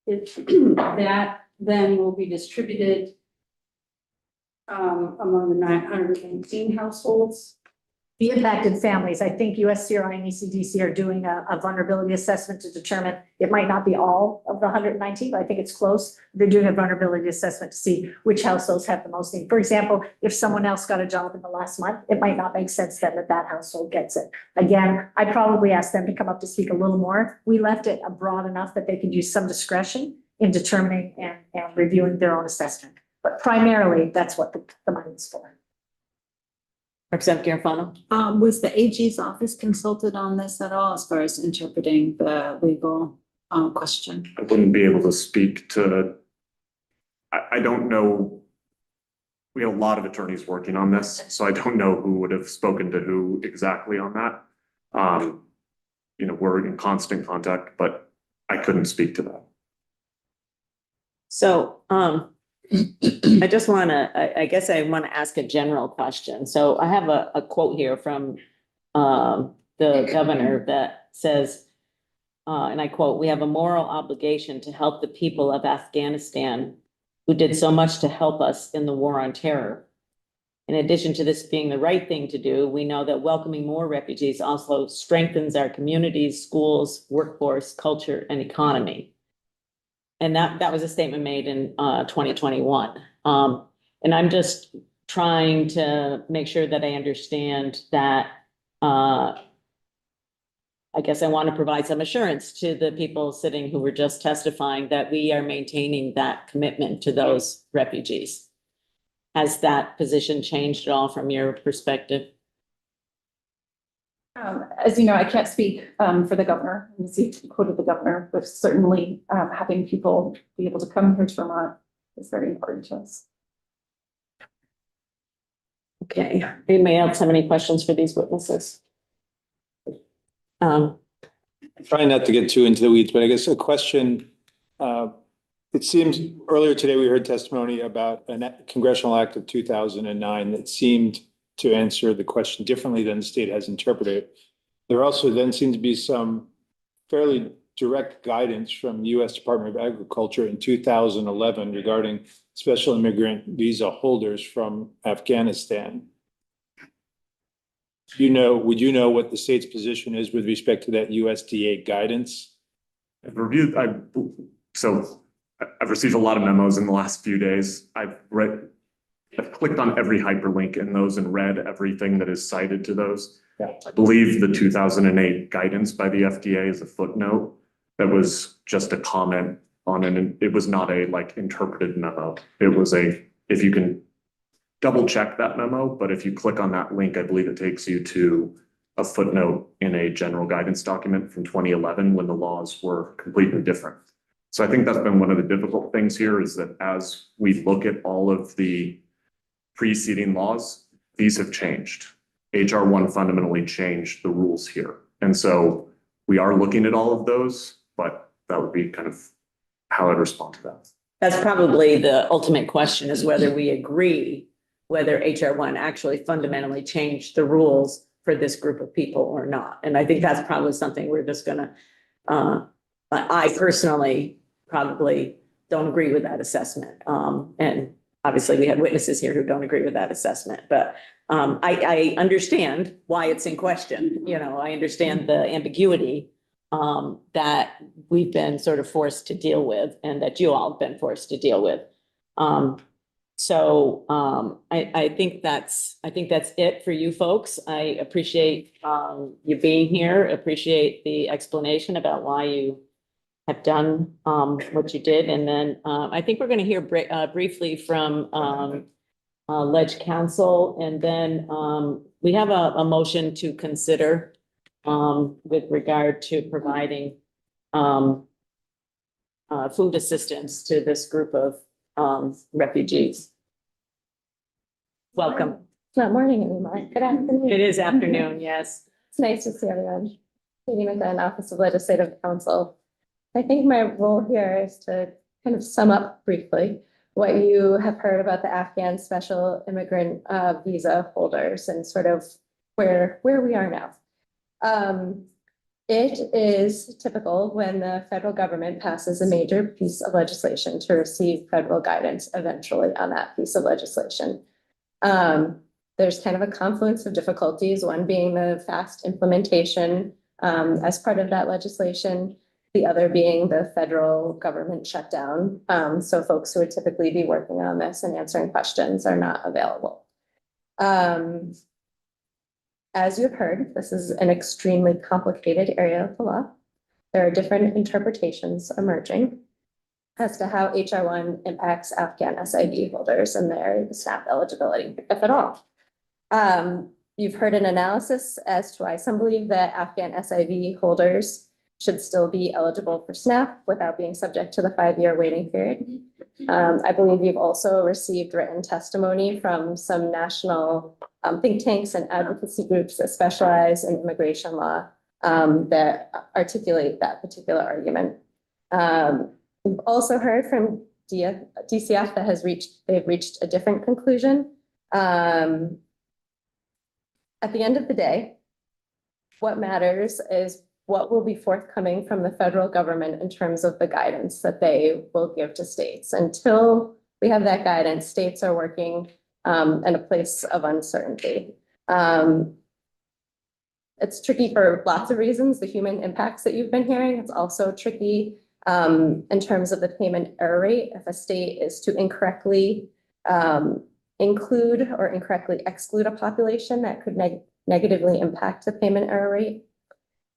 is that then will be distributed among the 918 households. The impacted families, I think USCRI and ECDC are doing a vulnerability assessment to determine, it might not be all of the 119, but I think it's close. They're doing a vulnerability assessment to see which households have the most need. For example, if someone else got a job in the last month, it might not make sense then that household gets it. Again, I probably asked them to come up to speak a little more. We left it broad enough that they could use some discretion in determining and reviewing their own assessment. But primarily, that's what the money is for. Representative Garofalo. Was the AG's office consulted on this at all as far as interpreting the legal question? I wouldn't be able to speak to, I don't know. We have a lot of attorneys working on this, so I don't know who would have spoken to who exactly on that. We're in constant contact, but I couldn't speak to that. So, I just want to, I guess I want to ask a general question. So I have a quote here from the governor that says, and I quote, "We have a moral obligation to help the people of Afghanistan who did so much to help us in the war on terror. In addition to this being the right thing to do, we know that welcoming more refugees also strengthens our communities, schools, workforce, culture, and economy." And that was a statement made in 2021. And I'm just trying to make sure that I understand that, I guess I want to provide some assurance to the people sitting who were just testifying that we are maintaining that commitment to those refugees. Has that position changed at all from your perspective? As you know, I can't speak for the governor, and see quoted the governor, but certainly having people be able to come here to Vermont is very important to us. Okay, anybody else have any questions for these witnesses? Trying not to get too into the weeds, but I guess a question. It seems earlier today we heard testimony about a congressional act of 2009 that seemed to answer the question differently than the state has interpreted it. There also then seemed to be some fairly direct guidance from the U.S. Department of Agriculture in 2011 regarding special immigrant visa holders from Afghanistan. Would you know what the state's position is with respect to that USDA guidance? I've received a lot of memos in the last few days. I've clicked on every hyperlink in those and read everything that is cited to those. Yeah. I believe the 2008 guidance by the FDA is a footnote that was just a comment on it was not a interpreted memo. It was if you can double check that memo, but if you click on that link, I believe it takes you to a footnote in a general guidance document from 2011 when the laws were completely different. So I think that's been one of the difficult things here is that as we look at all of the preceding laws, these have changed. HR 1 fundamentally changed the rules here. And so we are looking at all of those, but that would be kind of how I'd respond to that. That's probably the ultimate question, is whether we agree whether HR 1 actually fundamentally changed the rules for this group of people or not. And I think that's probably something we're just gonna, I personally probably don't agree with that assessment. And obviously we had witnesses here who don't agree with that assessment, but I understand why it's in question. I understand the ambiguity that we've been sort of forced to deal with and that you all have been forced to deal with. I think that's it for you folks. I appreciate you being here, appreciate the explanation about why you have done what you did. And then I think we're going to hear briefly from Ledge Council, and then we have a motion to consider with regard to providing food assistance to this group of refugees. Welcome. It's not morning anymore. Good afternoon. It is afternoon, yes. It's nice to see everyone. Katie McDevitt, Office of Legislative Counsel. I think my role here is to kind of sum up briefly what you have heard about the Afghan special immigrant visa holders and sort of where we are now. It is typical when the federal government passes a major piece of legislation to receive federal guidance eventually on that piece of legislation. There's kind of a confluence of difficulties, one being the fast implementation as part of that legislation, the other being the federal government shutdown. So folks who would typically be working on this and answering questions are not available. As you've heard, this is an extremely complicated area of the law. There are different interpretations emerging as to how HR 1 impacts Afghan SIV holders and their SNAP eligibility, if at all. You've heard an analysis as to why some believe that Afghan SIV holders should still be eligible for SNAP without being subject to the 5-year waiting period. I believe you've also received written testimony from some national think tanks and advocacy groups that specialize in immigration law that articulate that particular argument. We've also heard from DCF that they've reached a different conclusion. At the end of the day, what matters is what will be forthcoming from the federal government in terms of the guidance that they will give to states. Until we have that guidance, states are working in a place of uncertainty. It's tricky for lots of reasons, the human impacts that you've been hearing. It's also tricky in terms of the payment error rate. If a state is to incorrectly include or incorrectly exclude a population, that could negatively impact the payment error rate.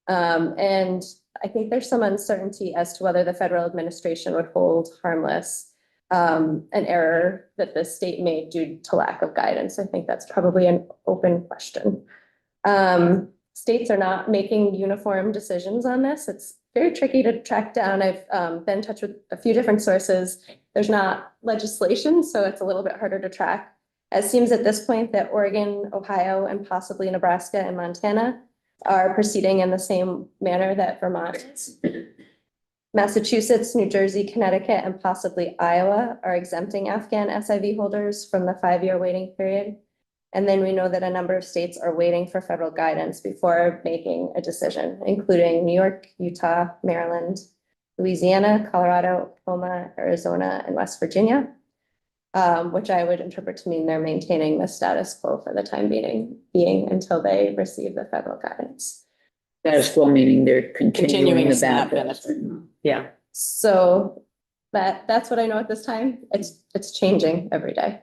And I think there's some uncertainty as to whether the federal administration would hold harmless an error that the state made due to lack of guidance. I think that's probably an open question. States are not making uniform decisions on this. It's very tricky to track down. I've been in touch with a few different sources. There's not legislation, so it's a little bit harder to track. It seems at this point that Oregon, Ohio, and possibly Nebraska and Montana are proceeding in the same manner that Vermont is. Massachusetts, New Jersey, Connecticut, and possibly Iowa are exempting Afghan SIV holders from the 5-year waiting period. And then we know that a number of states are waiting for federal guidance before making a decision, including New York, Utah, Maryland, Louisiana, Colorado, Oklahoma, Arizona, and West Virginia, which I would interpret to mean they're maintaining the status quo for the time being until they receive the federal guidance. Status quo meaning they're continuing the SNAP benefits. benefit. Yeah. So that's what I know at this time. It's changing every day.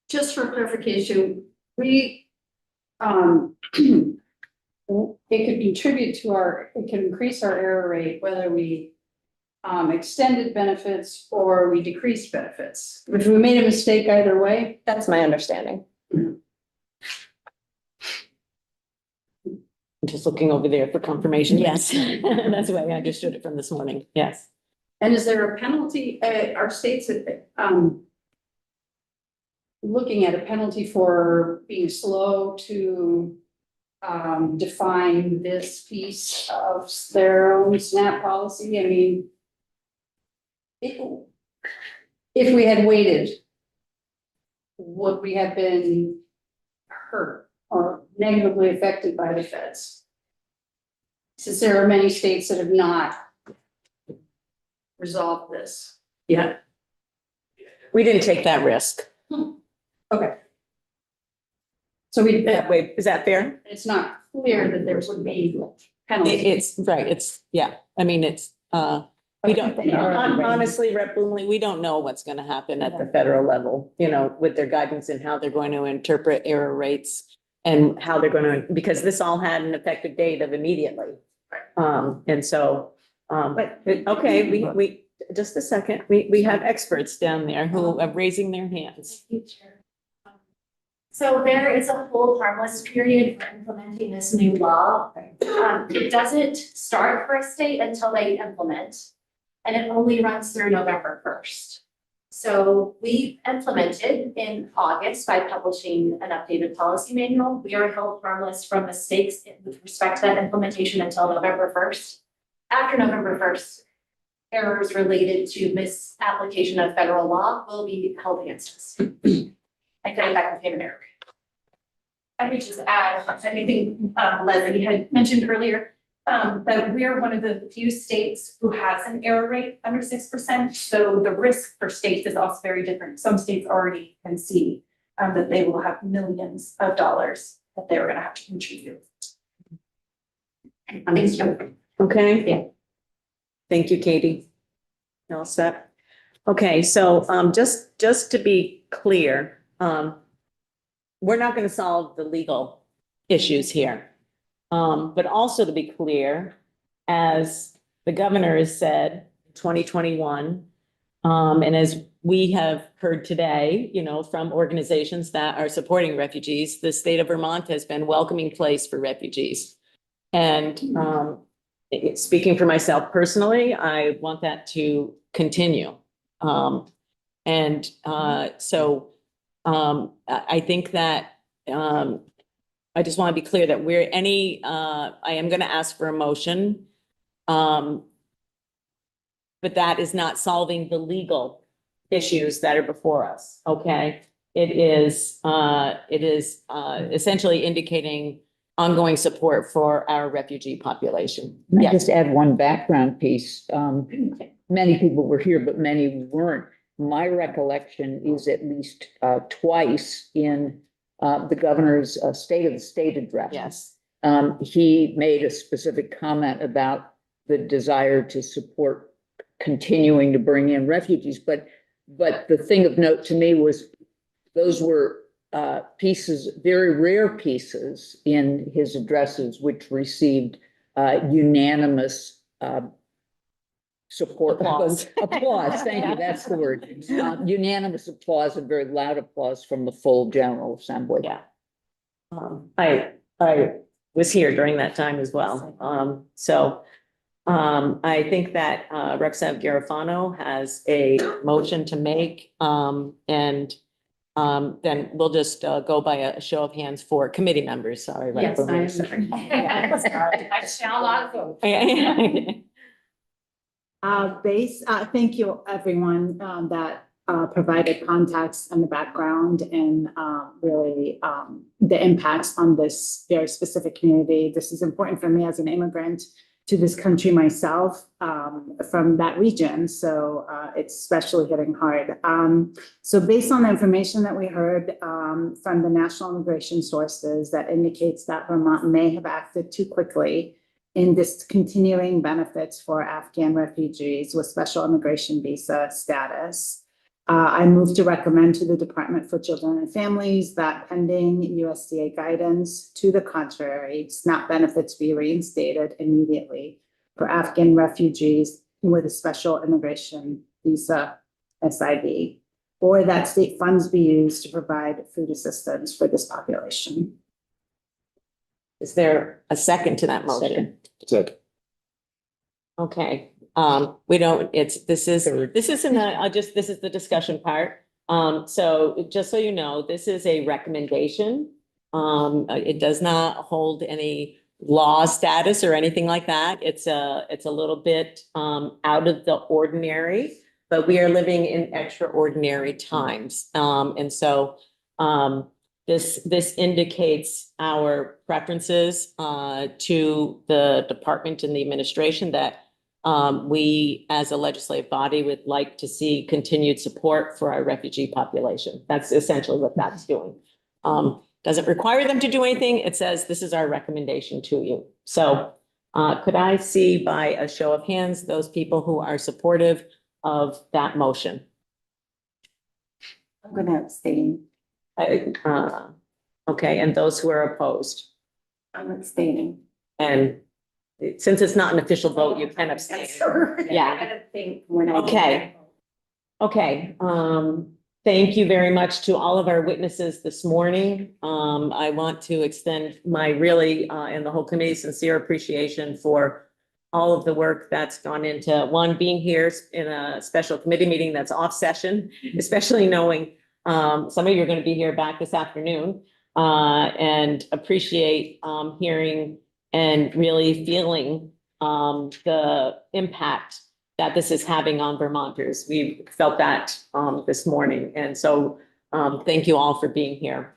Just for clarification, it could contribute to it can increase our error rate, whether we extended benefits or we decreased benefits. If we made a mistake either way. That's my understanding. I'm just looking over there for confirmation. Yes, that's the way I understood it from this morning. Yes. And is there a penalty, are states looking at a penalty for being slow to define this piece of their own SNAP policy? I mean, if we had waited, would we have been hurt or negatively affected by the feds? Since there are many states that have not resolved this. Yeah. We didn't take that risk. Okay. So we, That way, is that fair? it's not clear that there would be penalty. It's, right, it's, yeah, I mean, it's, we don't, honestly, Rep. Blumenle, we don't know what's gonna happen at the federal level, you know, with their guidance and how they're going to interpret error rates and how they're gonna, because this all had an effective date of immediately. And so, but, okay, we, just a second, we have experts down there who are raising their hands. So there is a hold harmless period for implementing this new law. It doesn't start for a state until they implement, and it only runs through November 1st. So we implemented in August by publishing an updated policy manual. We are held harmless from mistakes with respect to that implementation until November 1st. After November 1st, errors related to misapplication of federal law will be held against us. I could back payment error. I would just add anything Leslie had mentioned earlier, that we're one of the few states who has an error rate under 6%. So the risk for states is also very different. Some states already can see that they will have millions of dollars that they're gonna have to contribute. Thanks, Joe. Okay? Yeah. Thank you, Katie. All set. Okay, so, just to be clear, we're not gonna solve the legal issues here. But also to be clear, as the governor has said, 2021, and as we have heard today, you know, from organizations that are supporting refugees, the state of Vermont has been a welcoming place for refugees. And, speaking for myself personally, I want that to continue. I think that, I just want to be clear that I am going to ask for a motion. But that is not solving the legal issues that are before us, okay? It is essentially indicating ongoing support for our refugee population. Can I Yes. just add one background piece? Many people were here, but many weren't. My recollection is at least twice in the governor's State of the State address. Yes. He made a specific comment about the desire to support continuing to bring in refugees. But the thing of note to me was those were pieces, very rare pieces in his addresses, which received unanimous support. Applause. Applause, thank you, that's the word. Unanimous applause and very loud applause from the full General Assembly. Yeah. I was here during that time as well. I think that Representative Garofano has a motion to make, and then we'll just go by a show of hands for committee members, sorry. Yes, I am sorry. I shall not vote. Thank you, everyone, that provided context and the background and really the impacts on this very specific community. This is important for me as an immigrant to this country myself, from that region. So it's especially hitting hard. So based on the information that we heard from the national immigration sources, that indicates that Vermont may have acted too quickly in discontinuing benefits for Afghan refugees with special immigration visa status. I move to recommend to the Department for Children and Families that pending USDA guidance to the contrary, SNAP benefits be reinstated immediately for Afghan refugees with a special immigration visa SIV, or that state funds be used to provide food assistance for this population. Is there a second to that motion? Second. Okay, we don't, this is the discussion part. So just so you know, this is a recommendation. It does not hold any law status or anything like that. It's a little bit out of the ordinary, but we are living in extraordinary times. This indicates our preferences to the department and the administration that we, as a legislative body, would like to see continued support for our refugee population. That's essentially what that's doing. Doesn't require them to do anything. It says this is our recommendation to you. So Could I see by a show of hands, those people who are supportive of that motion? I'm gonna abstain. Okay, and those who are opposed? I'm abstaining. And since it's not an official vote, you can abstain. Yeah. I gotta think when I. Okay. Okay, thank you very much to all of our witnesses this morning. I want to extend my really, and the whole committee sincere appreciation for all of the work that's gone into, one, being here in a special committee meeting that's off session, especially knowing some of you are going to be here back this afternoon, and appreciate hearing and really feeling the impact that this is having on Vermonters. We felt that this morning. And so thank you all for being here.